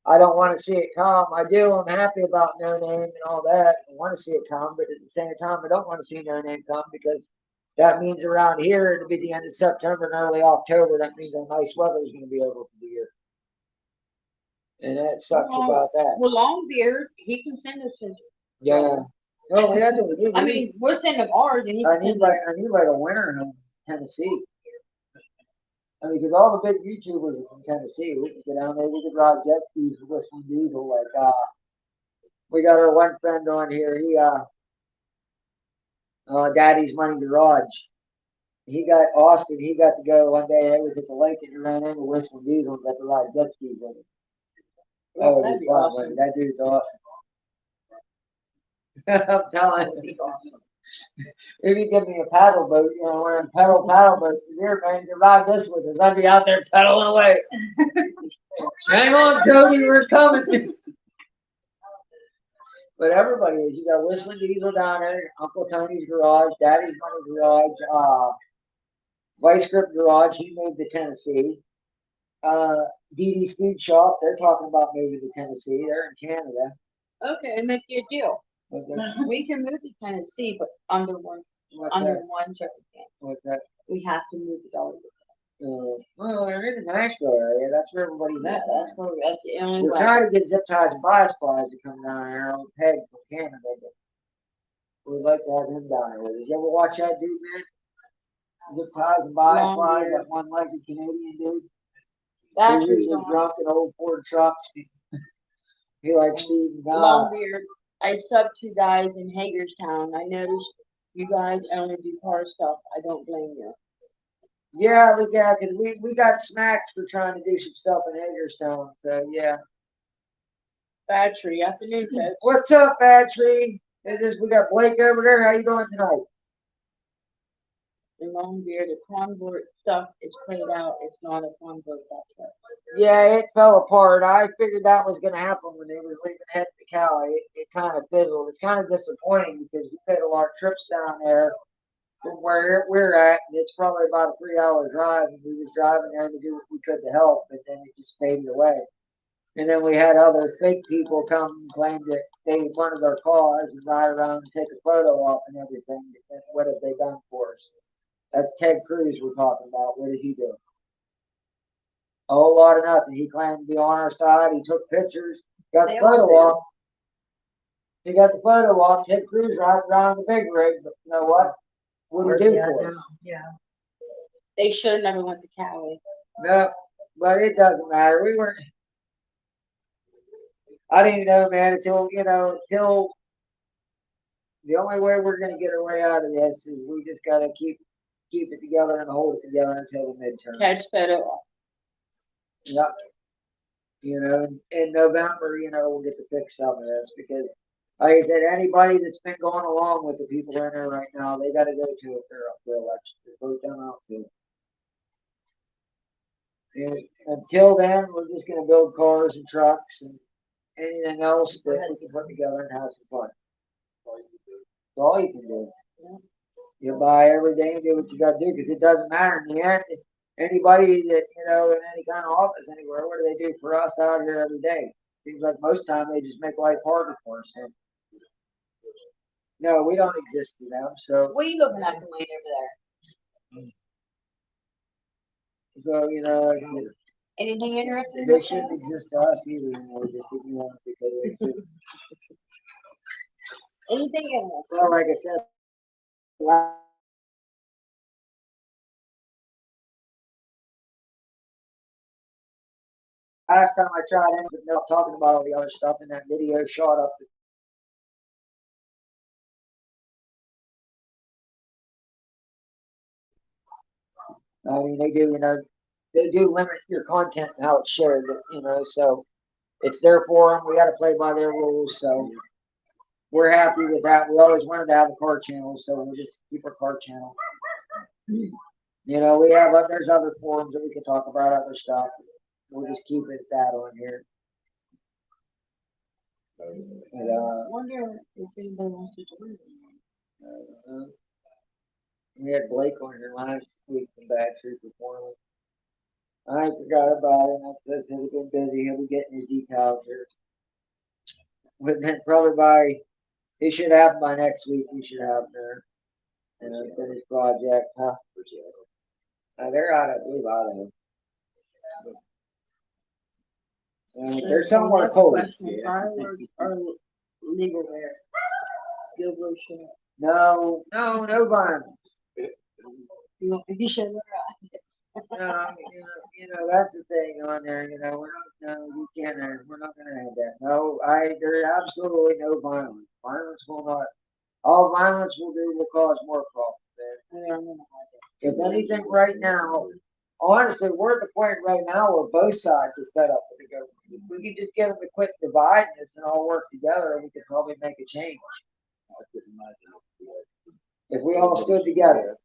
I don't want to see it come. I do. I'm happy about no name and all that. I want to see it come, but at the same time, I don't want to see no name come because that means around here it'll be the end of September and early October. That means our nice weather is going to be over for the year, and that sucks Well, about that. Well, Longbeard, he can send us his. Yeah. No, that's what we do. I mean, we'll send him ours, and he I can need send like a winter in Tennessee. I mean, because all the big YouTubers are from Tennessee. We can get down there. We could ride jet skis with Whistling Diesel. Like, we got our one friend on here. He, Daddy's Money Garage. He got Austin. He got to go one day. It was at the lake and he ran into Whistling Diesel and got to ride jet skis with him. Well, Oh, that'd he's be fun, awesome. but that dude's awesome. I'm telling you. If you give me a paddle boat, you know, we're in paddle boat here, man, you ride this with us. I'd be out there pedaling away. Hang on, Cody, we're coming. But everybody is. You got Whistling Diesel down there, Uncle Tony's Garage, Daddy's Money Garage, Vice Grip Garage. He moved to Tennessee. DD Speed Shop. They're talking about moving to Tennessee. They're in Canada. Okay, make you a deal. But they're- We can move to Tennessee, but under one what's circumstance. What's that? We have to move to Dollar. Well, they're in the Nashville area. That's where everybody's Yeah, at. that's the only We're way. trying to get Zip Ties and Bias Supplies to come down here on Peg from Canada, but we'd like to have him down here with us. You ever watch that dude, man? Zip Ties and Bias Long Supplies, beard. that one-legged Canadian dude. That's He reason was drunk in old Ford trucks. He likes speeding down. Longbeard. I subbed two guys in Hagerstown. I noticed you guys only do car stuff. I don't blame you. Yeah, cause we got smacked for trying to do some stuff in Hagerstown. So yeah. Battery afternoon, folks. What's up, Battery? We got Blake over there. How you doing tonight? In Longbeard, the convert stuff is played out. It's not a convert, that's it. Yeah, it fell apart. I figured that was going to happen when they was leaving heading to Cali. It kind of fizzled. It's kind of disappointing because we paid a lot of trips down there from where we're at, and it's probably about a 3-hour drive. And we was driving there to do what we could to help, but then it just faded away. And then we had other fake people come and claim that they wanted our cars and ride around and take a photo op and everything. And what have they done for us? That's Ted Cruz we're talking about. What did he do? A whole lot of nothing. He claimed to be on our side. He took pictures, got the They all photo do. op. He got the photo op. Ted Cruz riding around the big rig, but you know what? What did he do for us? Yeah. They should have never went to Cali. No, but it doesn't matter. We weren't. I didn't even know, man, until the only way we're gonna get our way out of this is we just gotta keep it together and hold it together until the midterm. Ted's photo op. Yep. You know, in November, we'll get to fix some of this because, like I said, anybody that's been going along with the people in there right now, they got to go to if they're up for election. Vote them out too. And until then, we're just going to build cars and trucks and anything else that we can put together and have some fun. That's all you can do. You buy every day and do what you got to do because it doesn't matter in the end. Anybody that, in any kind of office anywhere, what do they do for us out here every day? Seems like most time they just make life harder for us. So. No, we don't exist to them. So, What are you looking at from way over there? so Anything interesting? they shouldn't exist to us either anymore. Just ignore them because it's, Anything interesting? well, like I said, last time I tried ended up talking about all the other stuff in that video shot up. I mean, they do limit your content and how it's shared, so it's their forum. We got to play by their rules. So we're happy with that. We always wanted to have a car channel, so we'll just keep our car channel. There's other forums that we can talk about other stuff. We'll just keep it that on here. I wonder if anybody wants to join. We had Blake on here last week from Bad Tree Performance. I forgot about him. I said he'll been busy. He'll be getting his decals here. But then probably he should have them by next week. We should have them there. And finished project, huh? They're out of, I believe, Idaho. They're somewhere Next cold. question, fireworks are legal there. Gilbert should. No violence. You should. No, that's the thing on there. We're not. No, we can't. We're not going to have that. No, there's absolutely no violence. Violence will not. All violence will do will cause more problems. If anything, right now, honestly, we're at the point right now where both sides are fed up with the government. If we could just get them to quit dividing us and all work together, we could probably make a change. If we all stood together.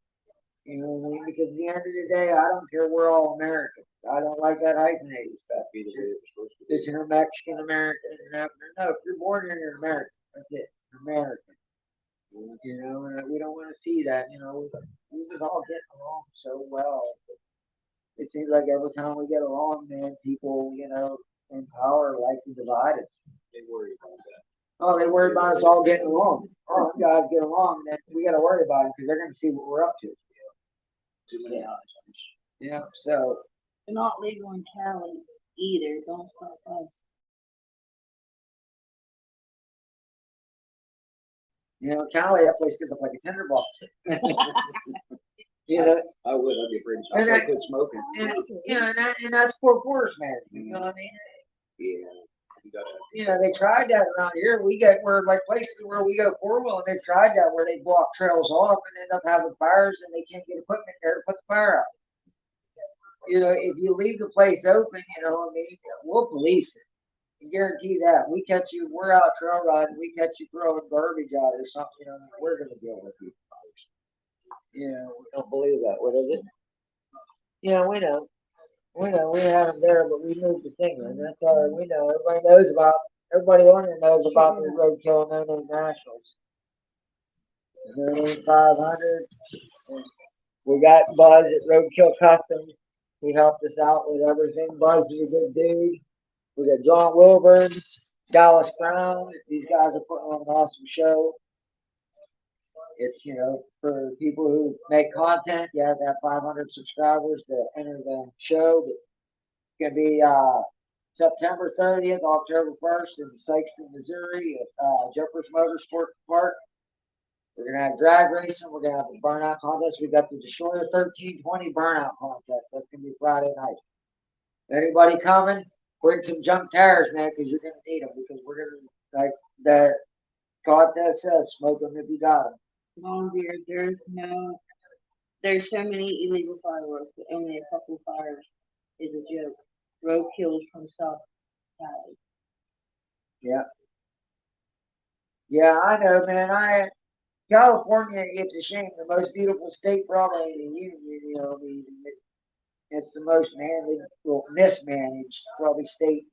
You know what I mean? Because at the end of the day, I don't care. We're all Americans. I don't like that hyphenated stuff. It's an Mexican American. No, if you're born here, you're American. That's it. You're American. And we don't want to see that. We was all getting along so well. It seems like every time we get along, man, people, in power like to divide us. They worry about that. Oh, they worry about us all getting along. Oh, you guys get along, then we got to worry about it because they're going to see what we're up to. Too many options. Yeah, so. They're not legal in Cali either. Don't stop us. Cali, that place gets up like a tinderbox. I would. I'd be afraid to And quit smoking. And that's poor forest management. You know what I mean? Yeah. You gotta. They tried that around here. We're like places where we go 4-wheel, and they tried that where they block trails off and end up having fires, and they can't get equipment there to put the fire out. If you leave the place open, we'll police it. I guarantee that. We're out trail riding, we catch you throwing garbage out or something, we're gonna deal with you. We don't believe that. What is it? Yeah, we know. We had them there, but we moved to England. That's all right. We know. Everybody on here knows about the Roadkill No Name Nationals. No Name 500. We got Buzz at Roadkill Customs. He helped us out with everything. Buzz is a good dude. We got John Wilburn, Dallas Brown. These guys are putting on an awesome show. It's, for people who make content, you have to have 500 subscribers to enter the show. But it's going to be September 30th, October 1st in Sikeston, Missouri at Jumpers Motorsport Park. We're going to have drag racing. We're going to have a burnout contest. We got the Destroyer 1320 burnout contest. That's going to be Friday night. Anybody coming? Bring some junk tires, man, because you're going to need them. Because we're going to, like the contest says, smoke them if you got them. Long beard, there's so many illegal fireworks, but only a couple fires is a joke. Roadkills from South Cali. Yeah, I know, man. California, it's a shame. The most beautiful state probably in the union, it's the most mismanaged probably state.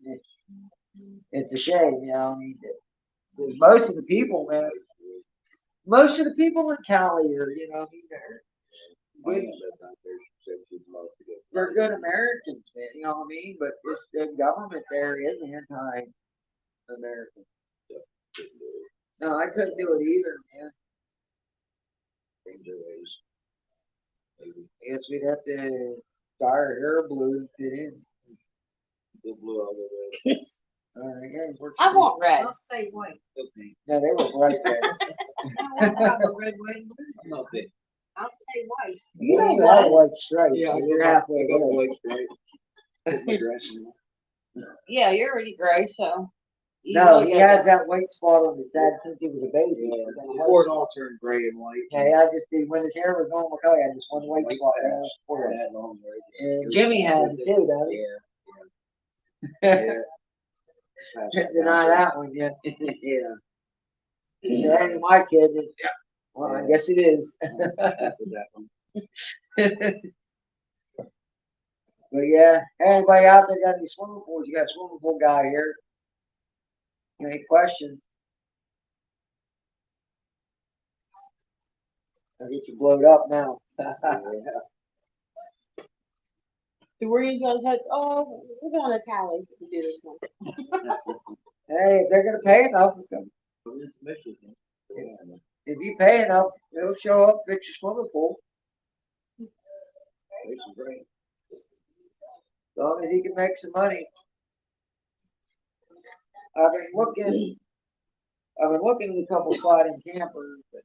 It's a shame, because most of the people, man, most of the people in Cali are, they're good Americans, man, you know what I mean? But just the government there is anti-American. No, I couldn't do it either, man. I guess we'd have to dye our hair blue and fit in. Blue all the way. I want red. I'll stay white. No, they were bright red. I don't have a red, white, and blue. I'm not big. I'll stay white. You don't have white stripes. Yeah, So you're halfway I got there. white stripe. Put my dress in. Yeah, you're already gray, so. you No, really he gotta has that white spot on his head since he was a baby. Before it all turned gray and white. Okay, I just did when his hair was normal color. I had just one white spot there. Before that long hair. And Jimmy has it too, doesn't he? Yeah. Can't deny that one yet. Yeah. That ain't my kid. Well, I guess it is. That one. But yeah, anybody out there got any swimming pools? You got a swimming pool guy here. Any questions? I'll get you blowed up now. The Marines guys had, oh, we're going to Cali to do this one. Hey, if they're gonna pay enough, It's Michigan. Yeah. if you pay enough, they'll show up, fix your swimming pool. This is great. As long as he can make some money. I've been looking at a couple sliding campers, but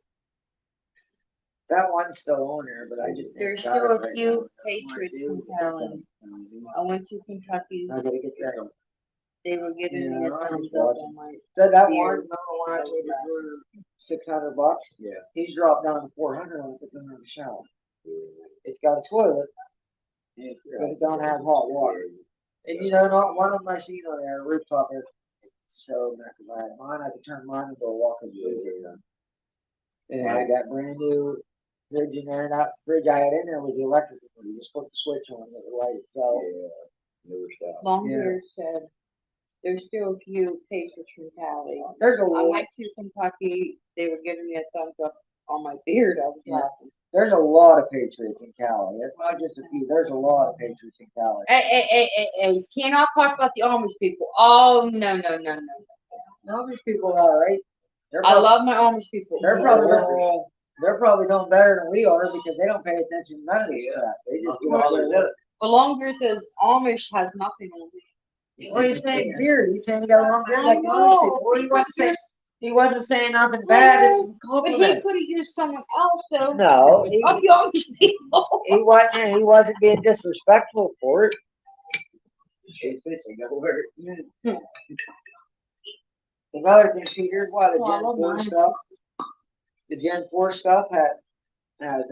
that one's still on there, but I just. ain't There's got still it a right few now. Patriots I in Cali. I went to Kentucky. gotta get that. They were giving me Yeah, a I thumbs was up on my. Said that Beer. one, remember when I told you for $600? Yeah. He's dropped down to 400 on it, but doesn't have a shower. It's got a toilet, Yeah. but it don't have hot water. And you know, not one of them I seen on there, rooftop there. So I had mine, I could turn mine into a walk-in freezer. And I had that brand new fridge in there, and that fridge I had in there was the electric one. You just flip the switch on, it would light itself. Never stop. Longbeard said, there's still a few Patriots from Cali. There's a I lot, went to Kentucky, they were giving me a thumbs up on my beard, I was Yeah. laughing. there's a lot of Patriots in Cali. It's not just a few, there's a lot of Patriots in Cali. Hey, cannot talk about the Amish people. Oh, no. No, these people are alright. I love my Amish people. They're probably doing better than we are because they don't pay attention to none of this crap. They just get all their work. But Longbeard says Amish has nothing on me. What are you saying, beard? He's saying he got a long beard like I Amish know. people. Well, he wasn't saying nothing bad. It's a But he compliment. could have used someone else though. No, Of the Amish people. he wasn't being disrespectful for it. She's fixing that word. Another thing, see, here's why the Oh, I Gen love 4 mine. stuff. The Gen 4 stuff has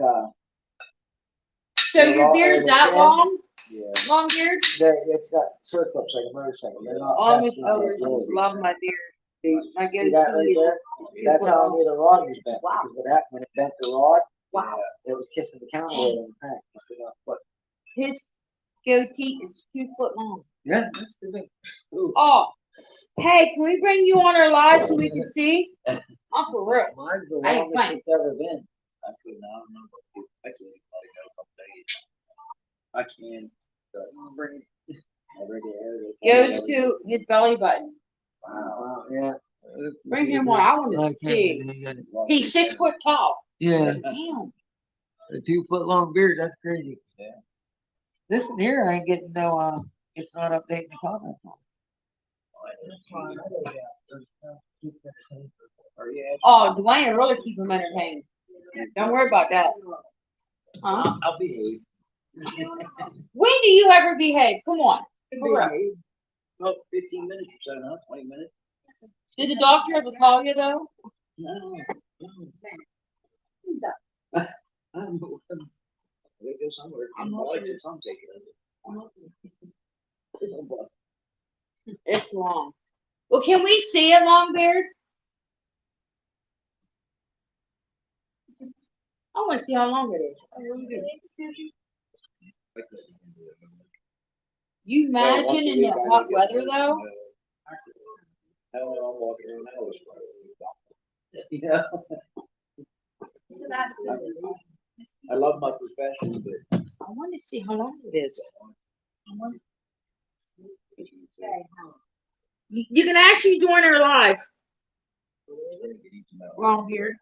So your beard's that long, Yeah. Longbeard? it's got circlips like a motorcycle. They're not. Amish that's not owners really- just love my beard. See, My see that right goatee is there? That's how I knew the rod was bent. Wow. Because what happened when it bent the rod, Wow. it was kissing the counter weight on the crank. It's enough foot. His goatee is 2 foot long. Yeah, that's the thing. Oh, hey, can we bring you on our live so we can see? I'm for real. Mine's the I ain't longest playing. it's ever been. I couldn't, I don't remember. I can't probably go a couple days. I can, but I'll bring it. I already aired it. Goes to his belly button. Wow, yeah. Bring him on. I want to see. He's 6 foot tall. Yeah, Damn. a 2 foot long beard, that's crazy. Yeah. This one here, I ain't getting no, it's not updating the comments on. That's fine. Are you Oh, Dwayne really keep him entertained. Don't worry about that. Huh? I'll behave. When do you ever behave? Come on. For real. Behave. Well, 15 minutes or so, no, 20 minutes. Did the doctor ever call you though? No. I'm going to go somewhere. I'm like this, I'm taking it. It's long. Well, can we see it, Longbeard? I want to see how long it is. You imagine in the hot weather though? I don't know, I'm walking around now. You know? I love my profession, but. I want to see how long it is. You can actually join her live, Longbeard.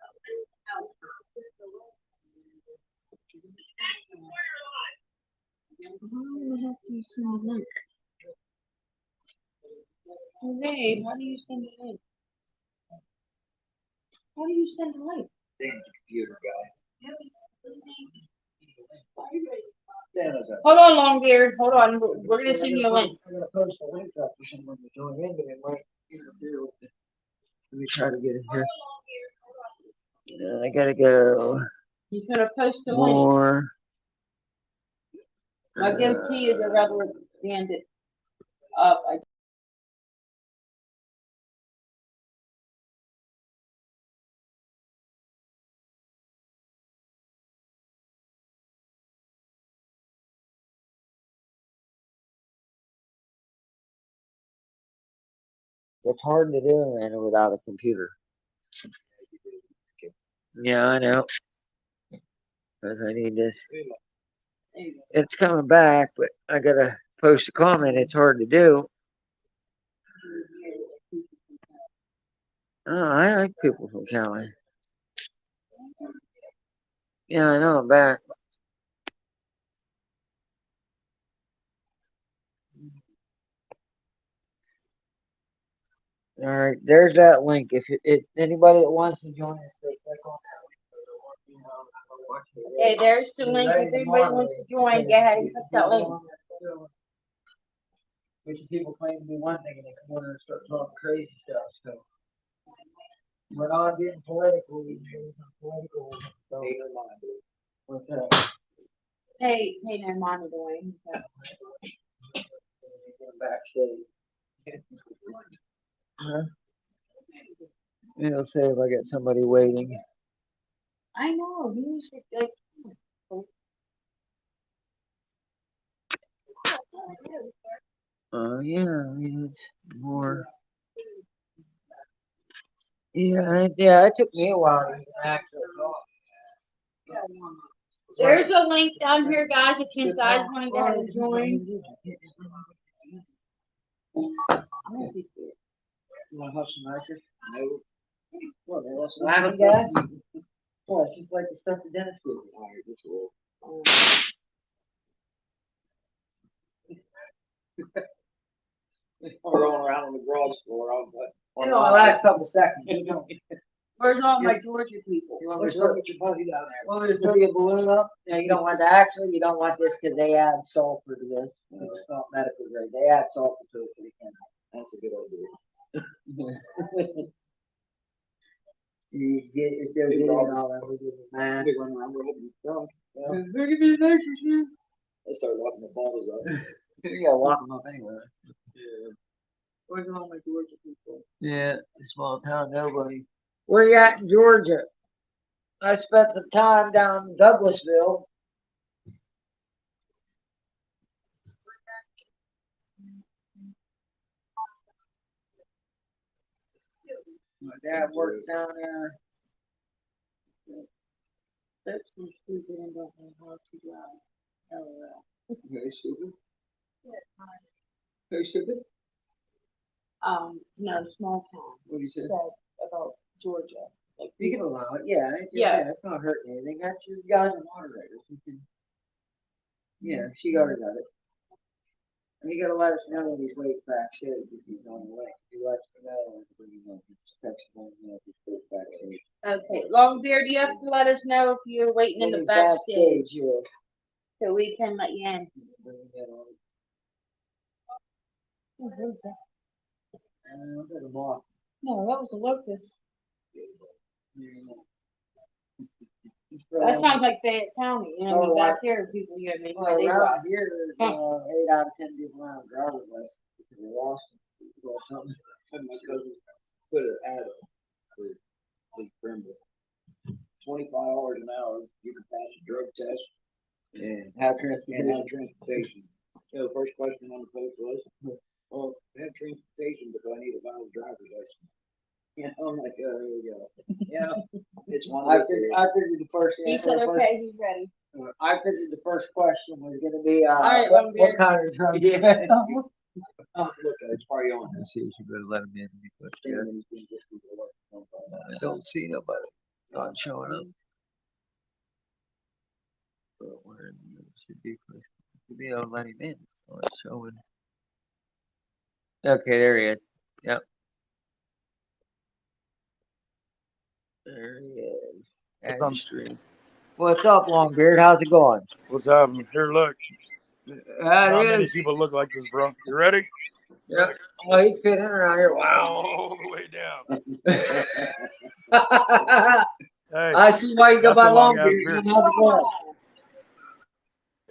Hey, how do you send a link? How do you send a link? Damn computer guy. Damn, is that- Hold on, Longbeard. Hold on. We're gonna send you a link. I'm gonna post a link up for someone to join in, but it might interfere with it. Let me try to get in here. I gotta go He's gonna post a link. more. My goatee is a rubber banded up. It's hard to do, man, without a computer. Yeah, I know. 'cause I need this. There you go. It's coming back, but I gotta post a comment. It's hard to do. Oh, I like people from Cali. Yeah, I know. I'm back. All right, there's that link. If anybody that wants to join us, they click on that link. Okay, there's the link. If anybody wants to join, go ahead and click that link. Which people claim to be one thing and they come on and start talking crazy stuff. So we're not getting political. We're getting political. So, with that, Hey, no monitoring. backstage. Huh? It'll say if I get somebody waiting. I know. You should like. Yeah, I mean, it's more. Yeah, it took me a while to actually talk. There's a link down here, guys. If you guys want to go ahead and join. You want to have some nitrous? No. What, they want some laughing gas? What, it's just like the stuff the dentist gives you. All right, just a little. Rolling around on the garage floor. You know, the last couple seconds. You know. Where's all my Georgia people? You want me Let's to go put get your buddy down there. Want me to fill your balloon up? No, you don't want that. Actually, you don't want this because they add sulfur to this. It's not medical grade. They add sulfur to it so they can. That's a good idea. You get if they're getting all that, we give them math. Big one around, we're hoping it's done. They're giving me nitrogen. They start locking the balls up. You gotta lock them up anyway. Yeah. Where's all my Georgia people? Yeah, small town, nobody. Where you at in Georgia? I spent some time down in Douglasville. My dad worked down there. That's some stupid and don't know how to drive. LOL. Very stupid. Very stupid. No, small town. What do you say? Said about Georgia. Like, You can allow it, yeah. Yeah. It's not hurting anything. That's your guys and moderators. You can. Yeah, she already got it. And you gotta let us know when he's waiting backstage if he's on the way. If he lets me know, I'll bring him up. Just text him if he's waiting backstage. okay, Longbeard, you have to let us know if you're waiting in the When he's backstage yeah. so we can let you in. Bring him in on. Oh, what was that? I'll get him off. No, that was a locust. He's That sounds like Fayette County. You know, Oh, back there, people, you know, maybe Well, they around drive. here, 8 out of 10 people around driver's license because they lost them or something. And my cousin put an ad up for Big Brimble. $25 an hour, you can pass a drug test And have and transportation. have transportation. So the first question on the post was, well, I have transportation, but do I need a valid driver's license? Yeah, I'm like, oh, here we go. Yeah, it's one I of the figured the first. He said, okay, he's ready. I figured the first question was gonna be, right, what Longbeard. kind of drug you Oh, look, it's probably on. See, you better let him in. Yeah, and you can just do the work. I don't see nobody not showing up. But where it should be, should be able to let him in. Oh, it's showing. Okay, there he is. Yep. There he is. Add up? your stream. What's up, Longbeard? How's it going? What's happening? Here, look. Not That many is. people look like this, bro. You ready? Yep. Oh, he's fit in around here. Wow. All the way down. Hey, I see why you go That's by a long-ass Longbeard. beard. How's it going?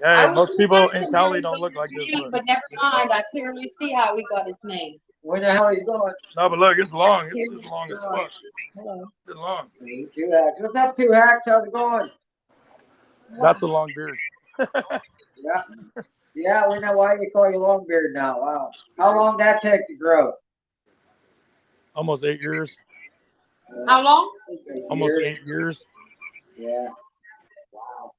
hey, was most people in wondering Cali how don't he look got like his this, name, but but never mind. I clearly see how he got his name. Where the hell he's going? no, but look, it's long. It's long as fuck. Hello. It's long. Hey, Two Hacks. What's up, Two Hacks? How's it going? That's a long beard. Yeah. Yeah, we know why you call you Longbeard now. Wow. How long did that take to grow? Almost 8 years. How long? Almost 8 years. Yeah. Wow.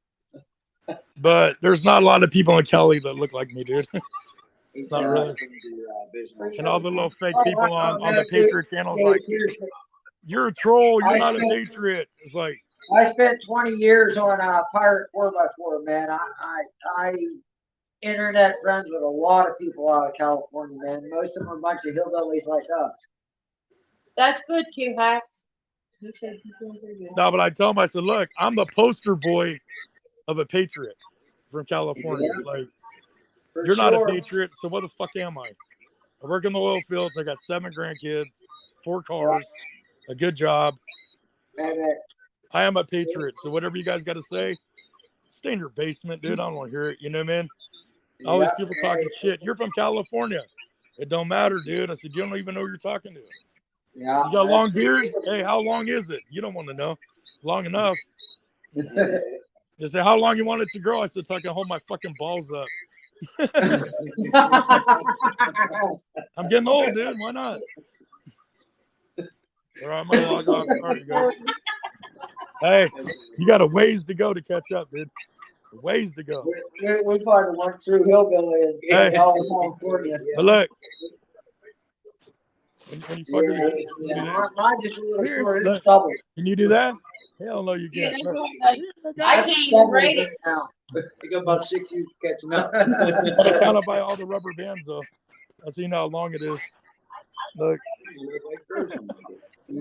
but there's not a lot of people in Kelly that look like me, dude. He's Not really. business. And all the little fake Oh, people I on know, the dude. Patriot channels Yeah, like, seriously. you're a troll, you're I not a spent- patriot. It's like, I spent 20 years on a pirate 4x4, man. I internet friends with a lot of people out of California, man. Most of them are a bunch of hillbillies like us. That's good too, Hacks. He said he's doing pretty good. no, but I tell him, I said, look, I'm the poster boy of a patriot from California. Yeah. Like, For you're not a sure. patriot, so what the fuck am I? I work in the oil fields. I got 7 grandkids, 4 cars, a good job. And, I am a patriot. So whatever you guys got to say, stay in your basement, dude. I don't want to hear it. You know what I mean? All these people talking shit. You're from California. It don't matter, dude. I said, you don't even know who you're talking to. yeah. You got long beard? Hey, how long is it? You don't want to know. Long enough. They say, how long you want it to grow? I said, so I can hold my fucking balls up. I'm getting old, dude. Why not? All right, I'm gonna log off. All right, guys. Hey, you got a ways to go to catch up, dude. A ways to go. We probably went through hillbilly in Hey. California. But look, when you fucking Yeah, mine just a little Here, short. look. It's double. can you do that? Hell no, you Yeah, can't. that's Look, what, like, I can't even rate it. now. You got about 6 years catching up. you gotta count up by all the rubber bands, though. I'll see you know how long it is. Look, I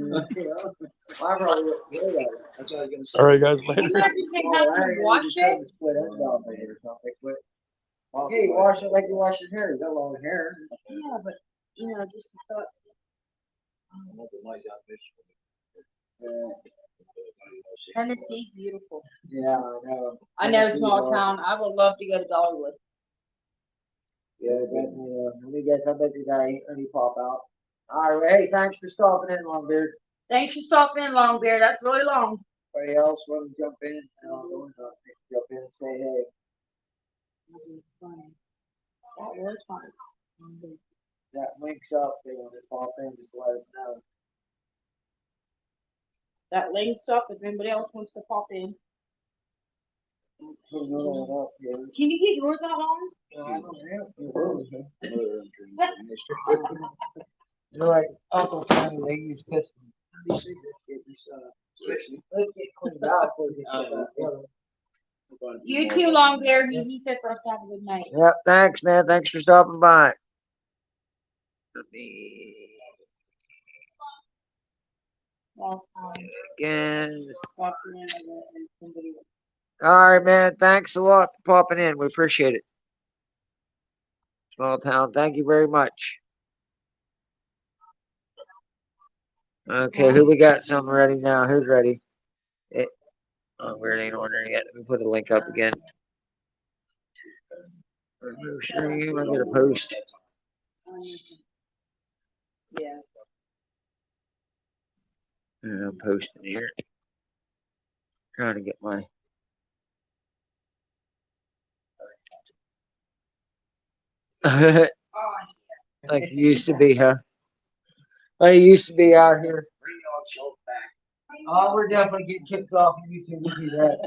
probably look good at it. That's what I was gonna say. all right, guys, later. You have to take Oh, out I and ain't wash just it. trying to split ends off of it or something, but- Okay, you wash it like you wash your hair. You got long hair. Yeah, but you know, just the thought. Tennessee's beautiful. Yeah, I know. I know, Tennessee's small awesome. town. I would love to go to Dollywood. Yeah, definitely. Let me guess. I bet you got any pop out. All right. Hey, thanks for stopping in, Longbeard. Thanks for stopping in, Longbeard. That's really long. Anybody else want to jump in? Jump in and say hey. That was fun. That links up. They want to pop in. Just let us know. That links up if anybody else wants to pop in. Put another one up here. Can you get yours out on? I don't have. You're like Uncle Tony. They use piston. Let's get cleaned out before we get that together. You too, Longbeard. He said for us to have a good night. Yep. Thanks, man. Thanks for stopping by. Let me Well, again. walking in and somebody. All right, man. Thanks a lot for popping in. We appreciate it. Small town. Thank you very much. Okay, who we got some ready now? Who's ready? Oh, we ain't ordering yet. Let me put the link up again. Remove stream. I'm gonna post. Yeah. And I'm posting here. Trying to get my. Like it used to be, huh? Like it used to be out here. Oh, we're definitely getting kicked off of YouTube. We do that.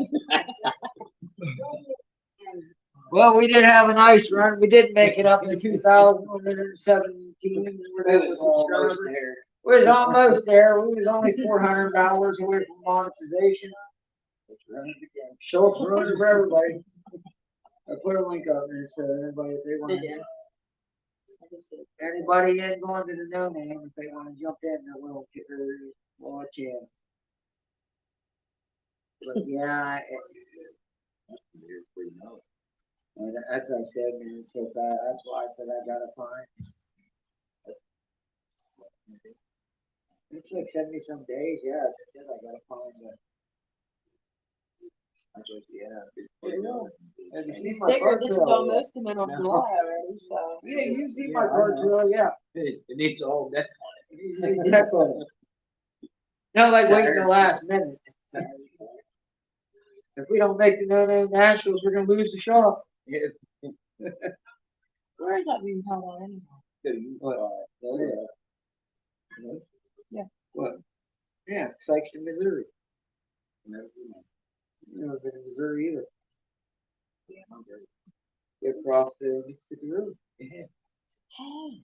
Well, we did have a nice run. We did make it up in 2017. We was almost there. We was only $400 away from monetization. Schultz running for everybody. I put a link up there so anybody if they want to. Anybody in going to the no name if they want to jump in, they will watch in. But yeah, and as I said, man, it's so bad. That's why I said I gotta find. It took 70 some days. Yeah, I said I gotta find the. Have you seen my Figure card this is trail? almost the middle of July already, so. Yeah, you've seen my card trail, yeah. It needs all that. Exactly. Not like waiting the last minute. If we don't make the no-name nationals, we're gonna lose the shop. Yeah. Where is that being held on anyway? Yeah. What? Yeah, Sykeston, Missouri. Never been in Missouri either. Get across the Mississippi River. Yeah. Hey,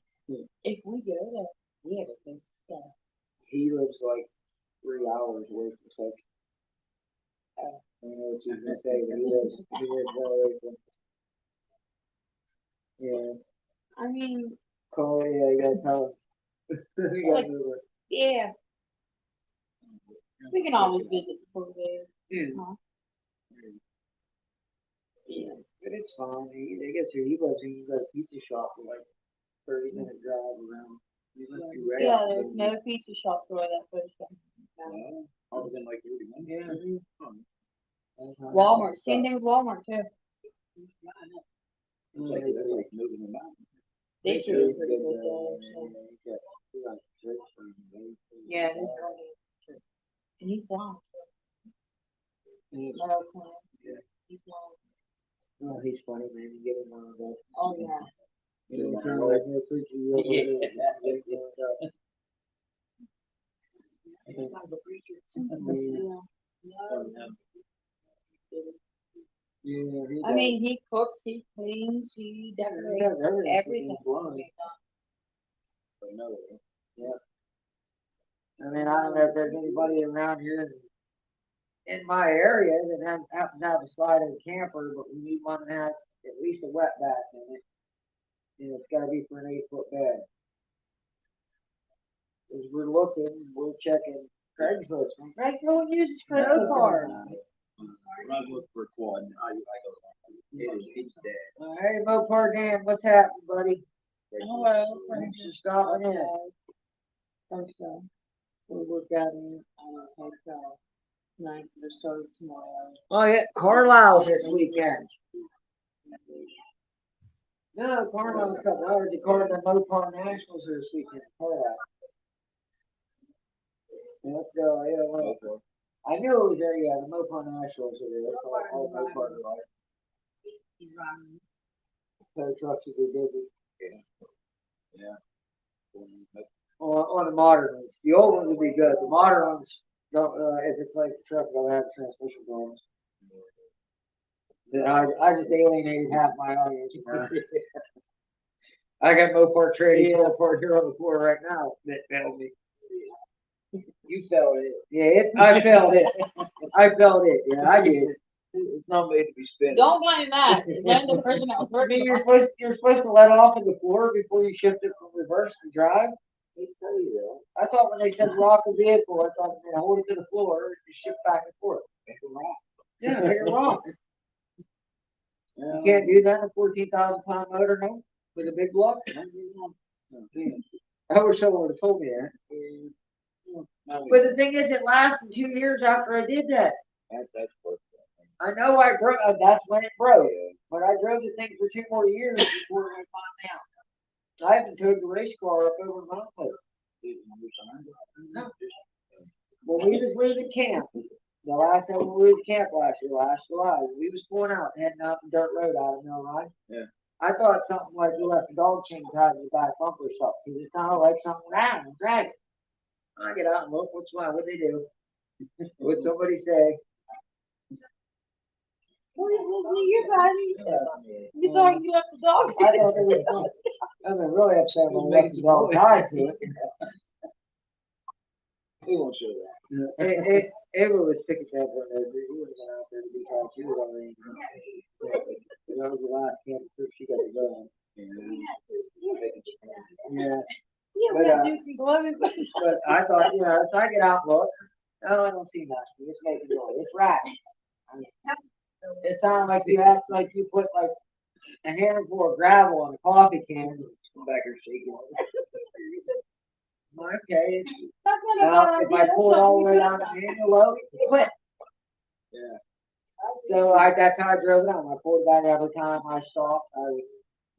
if we go there, we have a place to stay. He lives like 3 hours away from Texas. I don't know what you was gonna say, but he lives well away from. Yeah, I mean, call, yeah, you gotta tell him. You gotta Like- move it. yeah, we can always visit before we Yeah. Huh? Yeah, but it's fine. I guess he lives in a pizza shop for like 30-minute drive around. He must be go. right Yeah, out there's there. no pizza shop where that place is. No, other than like 31. Yeah. Walmart, same thing with Walmart too. It's like, that's like moving the mountain. They should be pretty good there. Yeah, there's no and he's blind. Metal Clan. Yeah. He's blind. Oh, he's funny, man. You get him on that. Oh yeah. You know, sound like no preacher you ever heard. Yeah, he I does. mean, he cooks, he cleans, he decorates, does everything. everything. He's blind. No, I mean, I don't know if there's anybody around here in my area that happens to have a sliding camper, but we need one that has at least a wet bath in it. And it's gotta be for an 8-foot bed. As we're checking Craigslist. Man, Craig, no one uses Craigslist card. anymore. when I was looking for a quad, it's dead. Hey, Mopar Dan, what's happening, buddy? Hello. Thanks for stopping in. Thanks, so. We'll work out in, hotel. Night, the start tomorrow. Oh yeah, Carlisle's this weekend. No, Carlisle's coming. I heard the Mopar Nationals are this weekend. Carlisle. Let's go. Yeah, well, I knew it was there. Yeah, the Mopar Nationals are there. That's all Mopar right. Tow trucks will be busy. On the modern ones. The old ones will be good. The modern ones don't. If it's like the truck, they'll have transmission problems. Then I just alienated half my audience. You know? I got Mopar trading Mopar here on the floor right now. That failed me. You felt it. Yeah, I felt it. I felt it. Yeah, I did. It's not made to be spinning. Don't blame that. Blame the person that was I mean, working. you're supposed to let off of the floor before you shift it from reverse to drive. They tell you I thought when they said lock a vehicle, I thought they hold it to the floor and just shift back and forth. that. It's wrong. Yeah, make it wrong. You Yeah. can't do that in a 14,000-pound motor, no, with a big block. I wish someone would have told me that. But the thing is, it lasted 2 years after I did that. That's worth it. I know I broke. That's when it broke. But I drove the thing for 2 more years before I found out. I haven't towed the race car up over my place. No. When we was leaving camp, the last time we was camp last year, last July, we was pulling out, heading out the dirt road out of Millride. Yeah. I thought something like we left a dog chain tied to the back bumper or something, because it sounded like something ran and dragging. I get out and look, what's wrong? What'd they do? What'd somebody say? Well, he's listening to your body. You thought you left the dog. I thought it was, I've been really upset when I left the dog tied to it. We won't show that. Ava was sick at that point. He would have been out there to be caught. She was already. That was the last camp trip she got to go on. Yeah, Yeah, But, we have Duke and Glover. but I thought, you know, so I get out and look. Oh, I don't see nothing. It's making noise. It's ratting. It sounded like you put like a handful of gravel on a coffee can. Backer shaking. Okay. That's not a Now, bad if I idea. pull it all the way down to manual low, it quit. Yeah. So that's how I drove it on. I pulled that every time I stopped. I would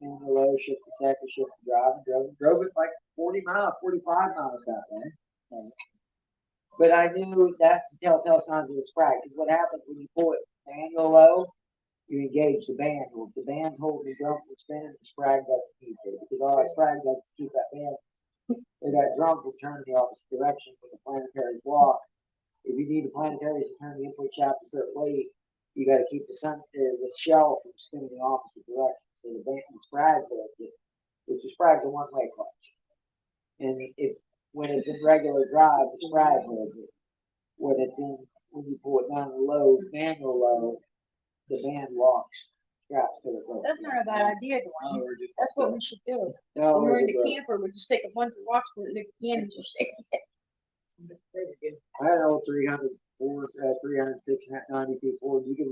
manual low, shift the second, shift the drive, and drove it like 40 miles, 45 miles that way. But I knew that's the telltale signs of the sprag. Because what happens when you pull it manual low, you engage the band. Well, if the band's holding the drum from spinning, the sprag doesn't keep it. Because all that sprag does is keep that band, or that drum from turning the opposite direction from the planetary block. If you need the planetaries to turn the input shaft a certain way, you gotta keep the shell from spinning the opposite direction. So the sprag hood, which is sprag's a one-way clutch. And when it's in regular drive, the sprag hood, when you pull it down the low, manual low, the band locks, straps to the clutch. That's not a bad idea, Dwayne. That's what we should do. No, When we're in it's the a- camper, we just take a bunch of rocks and the can and just shake it. I had an old 300 Ford, 306 92 Ford. You can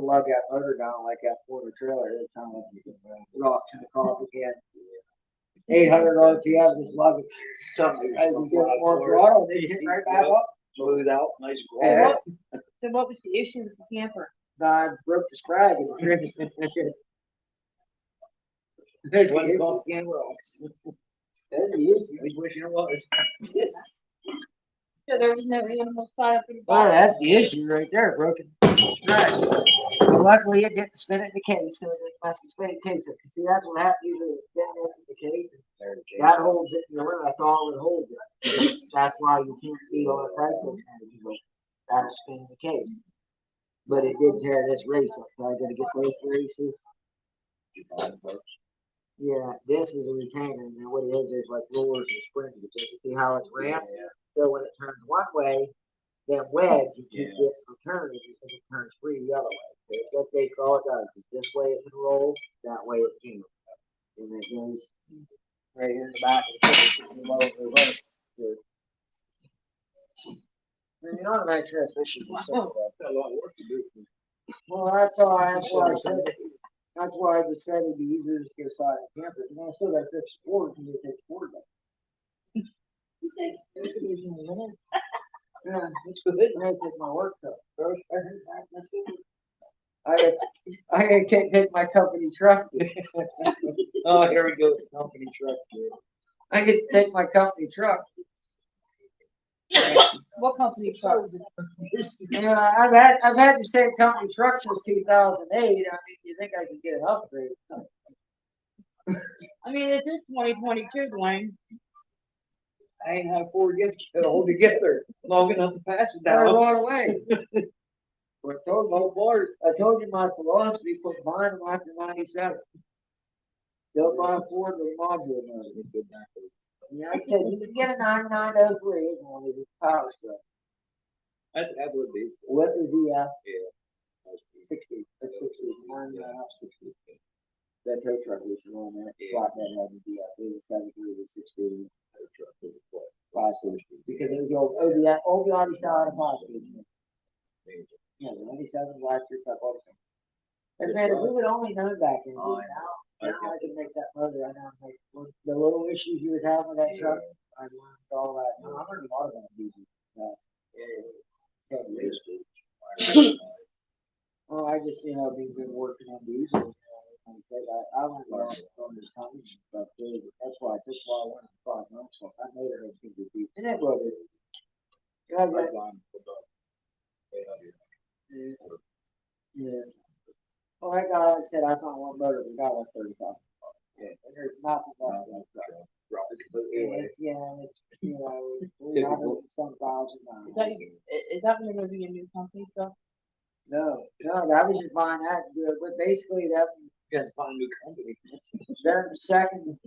lug that motor down like that Ford or trailer. It sounds like you can rocks in the car again. 800 RPM, just lug it. Something. As you get more throttle, they hit right back up. Smooth out, nice and Yeah. quiet. So what was the issue with the camper? I broke the sprag in the transmission. That's the Wasn't issue. called can rocks. That's the issue. I was wishing it was. So there was no animals caught up in the Well, bottom? that's the issue right there, broken sprag. But luckily, it didn't spin it in the case, so it didn't mess the spinning case up. See, that's what happens usually with spinning this in the case. That holds it in the rim. That's all it holds it. That's why you can't beat on a price like that. Because that'll spin the case. But it did tear this race up. So I gotta get both races. Yeah, this is a retainer, and then what it is, there's like rollers and springs. You see how it's ramped? So when it turns one way, then wedge, you keep it from turning, you think it turns free the other way. So it's what basically all it does is this way it can roll, that way it can. And it goes right here in the back of the case, you can lower the reverse. I mean, automatic transmission is simple. Got a lot of work to do. Well, that's why I decided it'd be easier to just get a side of the camper. And I still gotta fix the board, and you take the board back. Yeah, it's good. I gotta take my work truck. I can't take my company truck. Oh, here we go, company truck. I get to take my company truck. What company truck was it? Yeah, I've had the same company truck since 2008. I mean, you think I could get an upgrade? I mean, this is 2022, Dwayne. I ain't had four gets to hold together long enough to pass it They're down. going away. I told you my philosophy, put mine after 97. Don't buy a Ford with a modular motor. Yeah, I said, you can get a 9903 as long as it's power stroke. That would be. What is he at? Yeah. 60, that's 60, 99 up 60. That tow truck was on that, flatbed had to be up, 87 to 60. Tow truck was 5 speed. Because it was the old Audi style 5 speed. Yeah, the 97 last year truck, all the same. And man, if we would only known back then, now I can make that motor. I know make the little issues you would have with that truck. I learned all that. No, I learned a lot about diesel. Well, I just been working on diesel. Like I said, I learned a lot from this company and stuff too. But that's why I wanted to 5 months. So I know that it's gonna be diesel. And it will be. Yeah, yeah. Well, that guy, like I said, I found one motor, the guy was 35. Yeah, and there's nothing wrong with that. And it's, it's, 300 some thousand Is miles. that going to be a new company truck? No, I was just buying that, but basically that, You guys find a new company. them second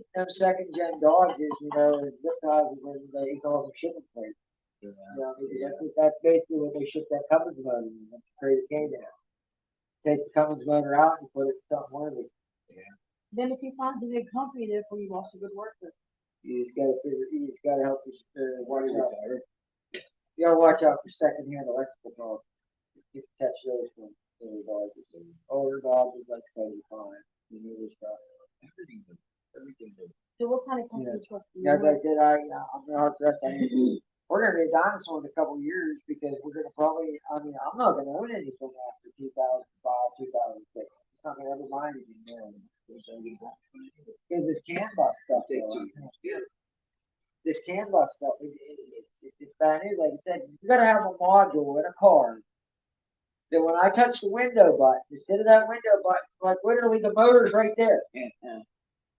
gen Dodges, is zip ties when they call them shipping plates. That's basically what they ship that Cummins motor in, that's the crazy K down. Take the Cummins motor out and put it in something worthy. Then if you find a good company, therefore you lost a good worker. You just gotta help watch out. You gotta watch out for secondhand electrical problems. You can catch those from older Dodges. Older Dodges like 75. Newer stuff. Everything. So what kind of company truck do you As I want? said, I'm gonna hard pressed. We're gonna be a dinosaur in a couple of years because we're gonna probably. I'm not gonna own anything after 2005, 2006. It's not gonna ever mind anymore. Because this CAN bus stuff. This CAN bus stuff. It's bad news. Like I said, you gotta have a module in a car. That when I touch the window button, instead of that window button, like literally the motor's right there.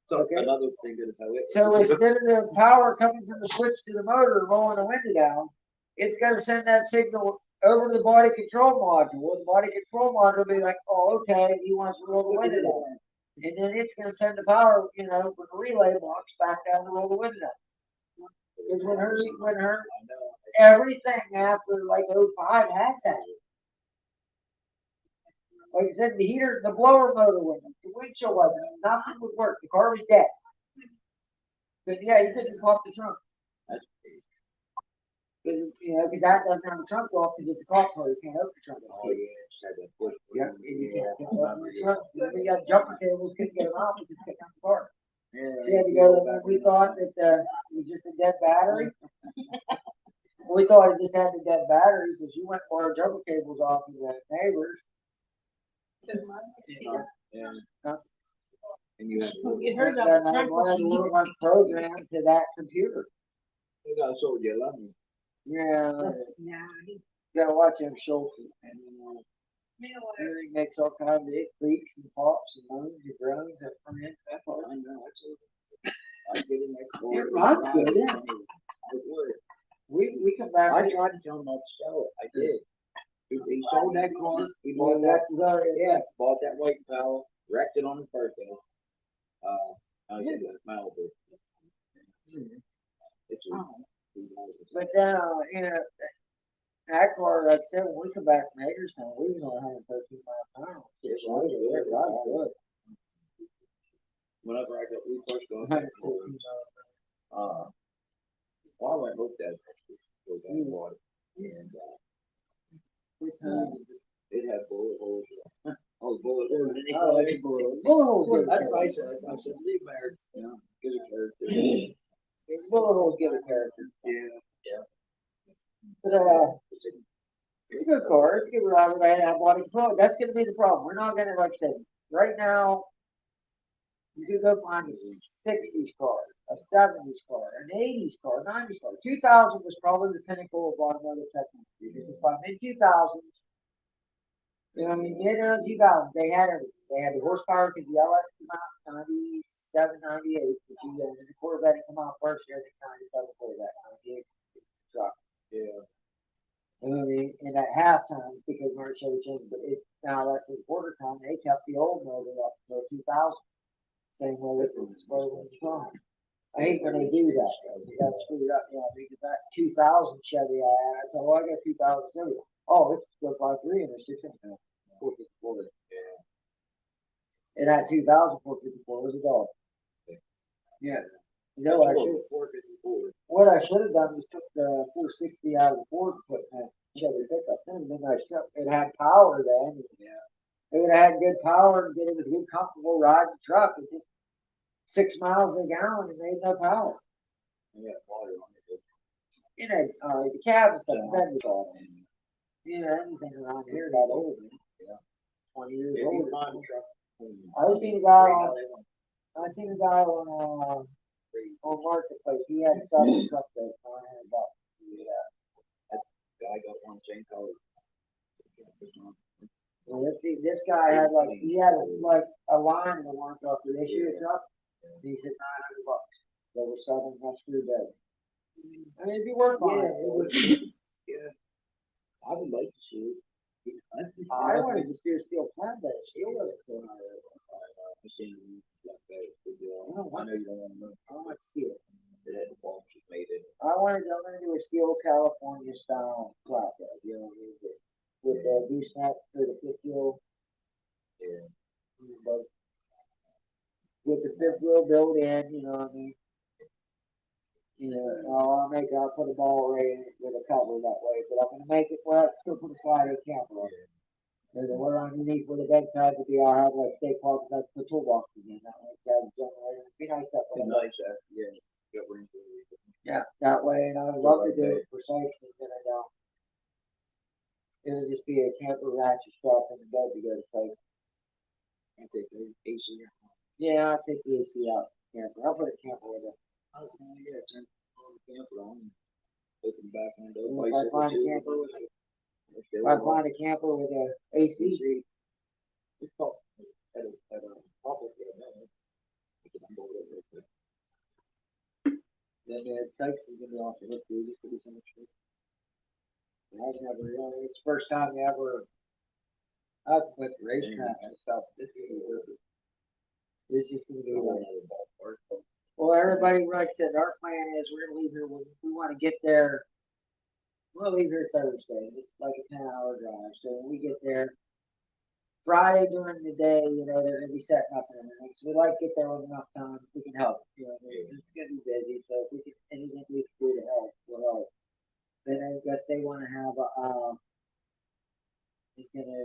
So Okay. another thing that is how it. So instead of the power coming from the switch to the motor and rolling the window down, it's got to send that signal over to the body control module. Well, the body control module will be like, oh, okay, he wants to roll the window down. And then it's gonna send the power, from the relay box back down to roll the window down. Because when her, I know. everything after like '05 has that. Like I said, the heater, the blower motor went, the windshield wasn't, nothing would work. The car was dead. But yeah, you couldn't pop the trunk. That's Because that doesn't have the trunk off because it's a cop car. You can't open the trunk. Oh, yeah, it's had that push. Yeah, and you can't get open the trunk. We got jumper cables, couldn't get them out because it's getting out the car. Yeah. So you had to go, when we thought that it was just a dead battery. We thought it just had the dead batteries. As you went for our jumper cables off of the neighbors. Yeah. Huh? And you have. It hurt Then that the I trunk was wanted to run program to that computer. You got sold your lemon. Yeah, Nah, gotta watch him Schultz. And, he makes all kinds of it creaks and pops and moans and groans that come in that part. I know, I get in that car. It runs good, yeah. It would. We come back. I tried to tell him not to sell it. I did. He sold that car. He bought Yeah, that. Yeah, bought that white Impala, wrecked it on his birthday. I did that Malibu. It's a. But then, that car, like I said, when we come back from Hagerstown, we was on 113 miles an hour. It It runs good. It runs good. Whenever we first got 113 that car, miles an hour. well, I went and looked at it. Was that water. And, it had bullet holes. Oh, bullet holes in it. Oh, that's bullet holes. That's nice. I said, leave there. Give it character. Bullet holes give it character. Yeah. But, it's a good car. It's a good ride. I bought it. That's gonna be the problem. We're not gonna, like I said, right now, you could go find a 60s car, a 70s car, an 80s car, a 90s car. 2000 was probably the pinnacle of automotive technology. Because by mid-2000s, mid-2000s, they had everything. They had the horsepower because the LS came out 97, 98, the GM, and the Corvette came out first year, I think 97 Corvette, 98 truck. Yeah. And at halftime, because Mark Chevy changed, but it's now after the quarter time, they kept the old motor up until 2000. Same way with the Suburban Strong. I hate when they do that, though. You got screwed up, because that 2000 Chevy I had, I thought, well, I got 2000 Chevy. Oh, it's still 5.3 and they're 6 inch now. 454. Yeah. And that 2000 454 was a dog. Yeah. No, I should. 454. What I should have done was took the 460 out of the Ford and put in a Chevy pickup. Then a nice truck. It had power then. Yeah. It would have had good power and it was a good, comfortable riding truck. It just 6 miles a gallon and made no power. Yeah, water on it. The cab and stuff, the bed was all in. Anything around here that old, man. Yeah. 20 years If you old. find a truck. I seen a guy on Marketplace. He had seven truck there for $100. Yeah. Guy got one same color. Well, this guy had he had a line that wanted off the issue of truck. And he said $900. They were selling us through bed. I mean, it'd be worth it. It would. Yeah. I would like to see it. I wanted to steer steel plant, but steel wasn't so high. I've seen it like that. I don't I want know you don't want to know. I want steel. It had the bulbs just made it. I'm gonna do a steel California style flatbed, with the gooseneck for the fifth wheel. Yeah. But with the fifth wheel built in, you know what I mean? I'll put a ball array in it with a cover that way, but I'm gonna make it where I can still put a slider camper on it. And then where underneath where the bedside would be, I'll have state park, that's the toolboxes in, that way, that generator, it'd be nice that way. Nice, yeah. Got room for it. Yeah, that way, and I'd love to do it for Sykes, and then it would just be a camper ratchet strap in the bed to go to Sykes. I take the AC. Yeah, I'll take the AC out, camper, I'll put a camper with it. Oh, yeah, turn the camper on. Open back window. If I find a camper with a AC, It's called, at a public, then Sykes is gonna be off the hook, too, just to do so much. I've never, it's the first time ever, I've put the racetrack and stuff, this is gonna be worth it. This is gonna be worth it. Well, everybody, like I said, our plan is we're gonna leave here, we wanna get there. We'll leave here Thursday, it's like a 10-hour drive, so when we get there. Friday during the day, they're gonna be setting up and everything, so we'd like to get there with enough time, if we can help, it's gonna be busy, so if we can, anything we can do to help, we'll help. Then I guess they wanna have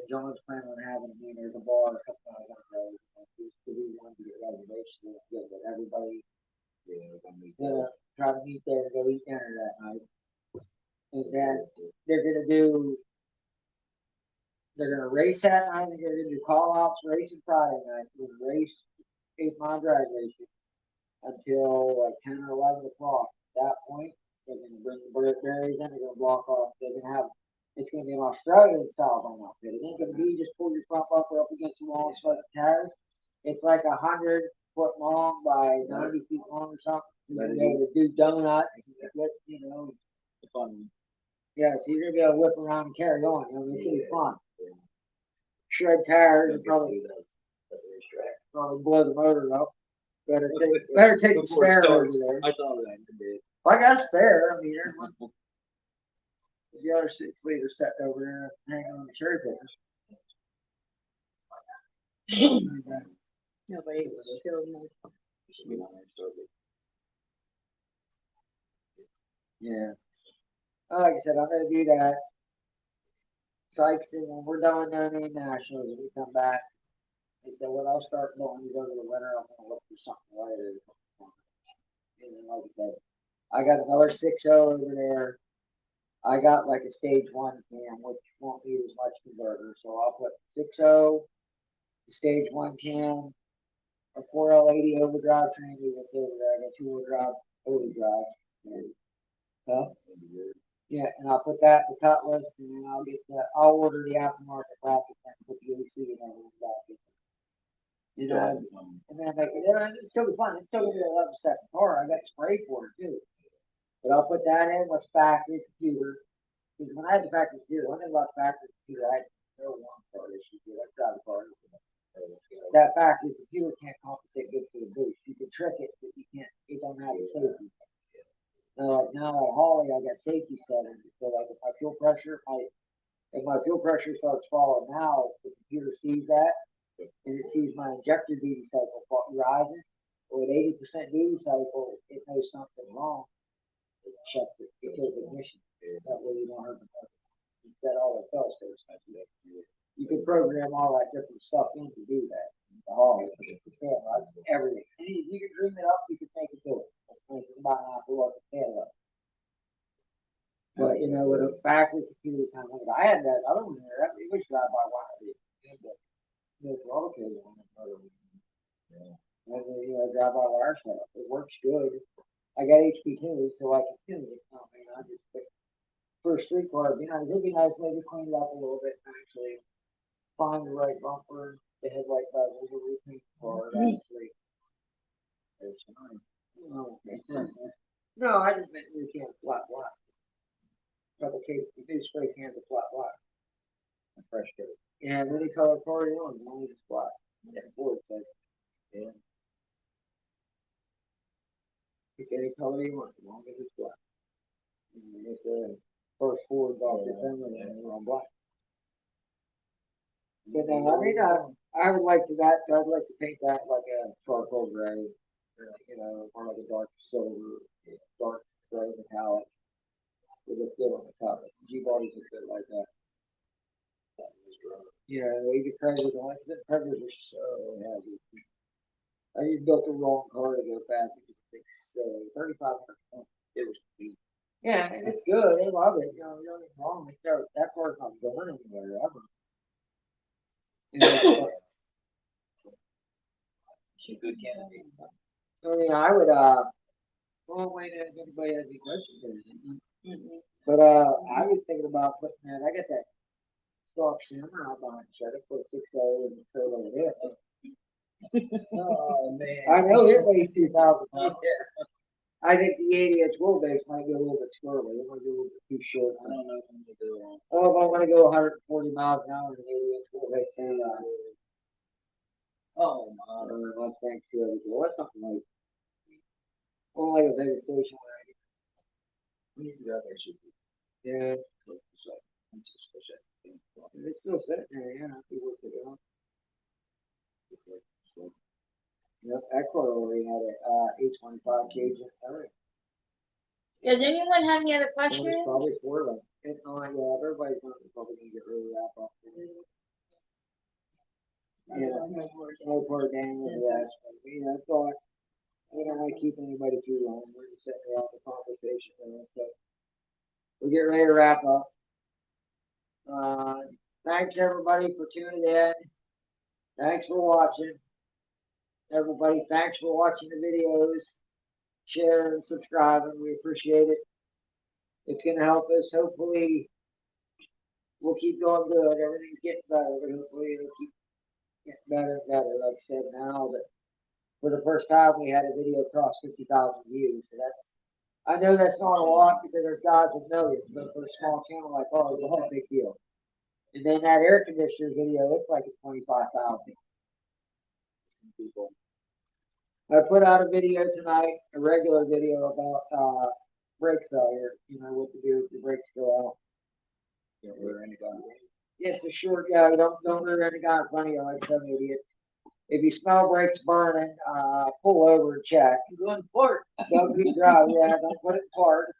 John's planning on having, there's a bar a couple times on the road, we want to get reservations, but everybody. Try to meet there and go eat dinner that night. And then they're gonna race that night, and they're gonna do call outs racing Friday night, we're gonna race 8 mile drag racing until like 10 or 11 o'clock. At that point, they're gonna bring the berries in, they're gonna block off, it's gonna be an Australian style going outfit. It ain't gonna be just pull your front bumper up against the wall and start the tires. It's like 100-foot long by 90 feet long or something. You're gonna be able to do donuts, fun. Yeah, so you're gonna be able to whip around and carry on. It's gonna be fun. Shred tires and probably blow the motor up. Better take the spare over there. I thought that did. If I got a spare, there's one. The other 6-liter sitting over there hanging on the cherry picker. Nobody was killed. Yeah. Like I said, I'm gonna do that. Sykes, and when we're done with No Name Nationals, when we come back, they said, well, I'll start going over the winter. I'm gonna look for something later. And then, like I said, I got another 6.0 over there. I got like a stage 1 cam, which won't need as much converter. So I'll put 6.0, the stage 1 cam, a 4L80 overdrive tranny with over there. I got 2-wheel drive overdrive. Huh? Yeah, and I'll put that in the Cutlass, and then I'll order the aftermarket bracket and put the AC and everything back in. And then it's still be fun. It's still gonna be a 11-second car. I got spray for it too. But I'll put that in with factory computer. Because when I had the factory computer, one thing about factory computer, I had no one car issue. I drive the car. That factory computer can't compensate good for the boost. You can trick it, but you can't. It don't have the safety. Now at Holly, I got safety settings. So like if my fuel pressure starts falling now, the computer sees that, and it sees my injector duty cycle rising. Or at 80% duty cycle, it knows something wrong. It shuts it. It kills the ignition. That way you don't hurt the motor. That all it does. You can program all that different stuff in to do that. The Holly, everything. You can dream it up. You can make it do it. But with a factory computer kind of I had that other one there. It was drive by wire. There's auto cable on it. And then, drive by wire stuff. It works good. I got HP tuned, so I can tune it. I just pick first street car. It'd be nice maybe clean it up a little bit and actually find the right bumper, the headlight bezels, or repaint the car. Actually, it's fine. No, I just meant new can of flat black. Couple cases, new spray cans of flat black. A fresh coat. Yeah, any color car you want, as long as it's black. Yeah, Ford said. Yeah. Pick any color you want, as long as it's black. And if the first Ford off December, then they're on black. But no, I would like to paint that like a charcoal gray. Or like a dark silver, dark gray metallic. It looks good on the top. G-bodies look good like that. The Predators are so heavy. I just built the wrong car to go fast. It's 3,500. It was cheap. Yeah, and it's good. They love it. Nothing wrong with that car's not going anywhere ever. She's a good candidate. I would, wait, if anybody has any questions. But, I was thinking about putting that, I got that stock Samurai behind the shed. I put a 6.0 in the total of it. Oh, man. I know it weighs 2,000 pounds. I think the 80-inch wheelbase might be a little bit squirrely. It might be a little bit too short. I don't know if I'm gonna do it. Oh, if I want to go 140 miles an hour in an 80-inch wheelbase, and Oh, my. Mustang CRV. Well, that's something like, only like a bigger station wagon. We need to go out there, should be. Yeah, Close to sight. That's just for sure. if it's still sitting there, yeah, it'd be worth it. Yep, that car already had a 825 cage in it. Does anyone have any other Well, there's questions? probably 4 of them. If not, yeah, everybody's not probably gonna get really wrapped up. Yeah, no poor Daniel, yes, but you know, I thought, we don't want to keep anybody too long, we're just sitting around the conversation and stuff. We'll get ready to wrap up. Thanks everybody for tuning in. Thanks for watching. Everybody, thanks for watching the videos, sharing and subscribing, we appreciate it. It's gonna help us, hopefully, we'll keep going good, everything's getting better, but hopefully it'll keep getting better and better, like I said now, but for the first time, we had a video cross 50,000 views, so that's, I know that's not a lot because there's guys with millions, but for a small channel like ours, it's a big deal. And then that air conditioner video, it's like 25,000 people. I put out a video tonight, a regular video about brake failure, you know, what to do if the brakes go out. Yeah, we're in the gun. Just a short, yeah, you don't rear end a guy in front of you like some idiot. If you smell brakes burning, pull over and check. Go in park. Don't keep driving, yeah, don't put it in park.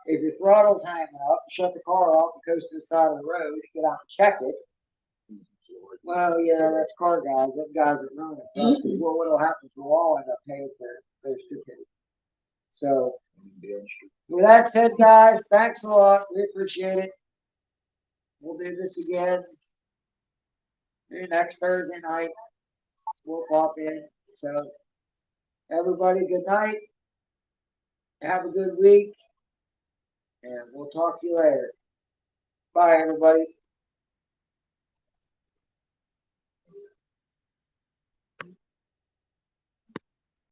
If your throttle's hanging up, shut the car off and coast to the side of the road, get out and check it. Well, yeah, that's car guys, them guys are running. Well, what'll happen is we'll all end up paying for their stupidity. So, with that said, guys, thanks a lot. We appreciate it. We'll do this again. Maybe next Thursday night. We'll pop in. So, everybody, good night. Have a good week. And we'll talk to you later. Bye, everybody.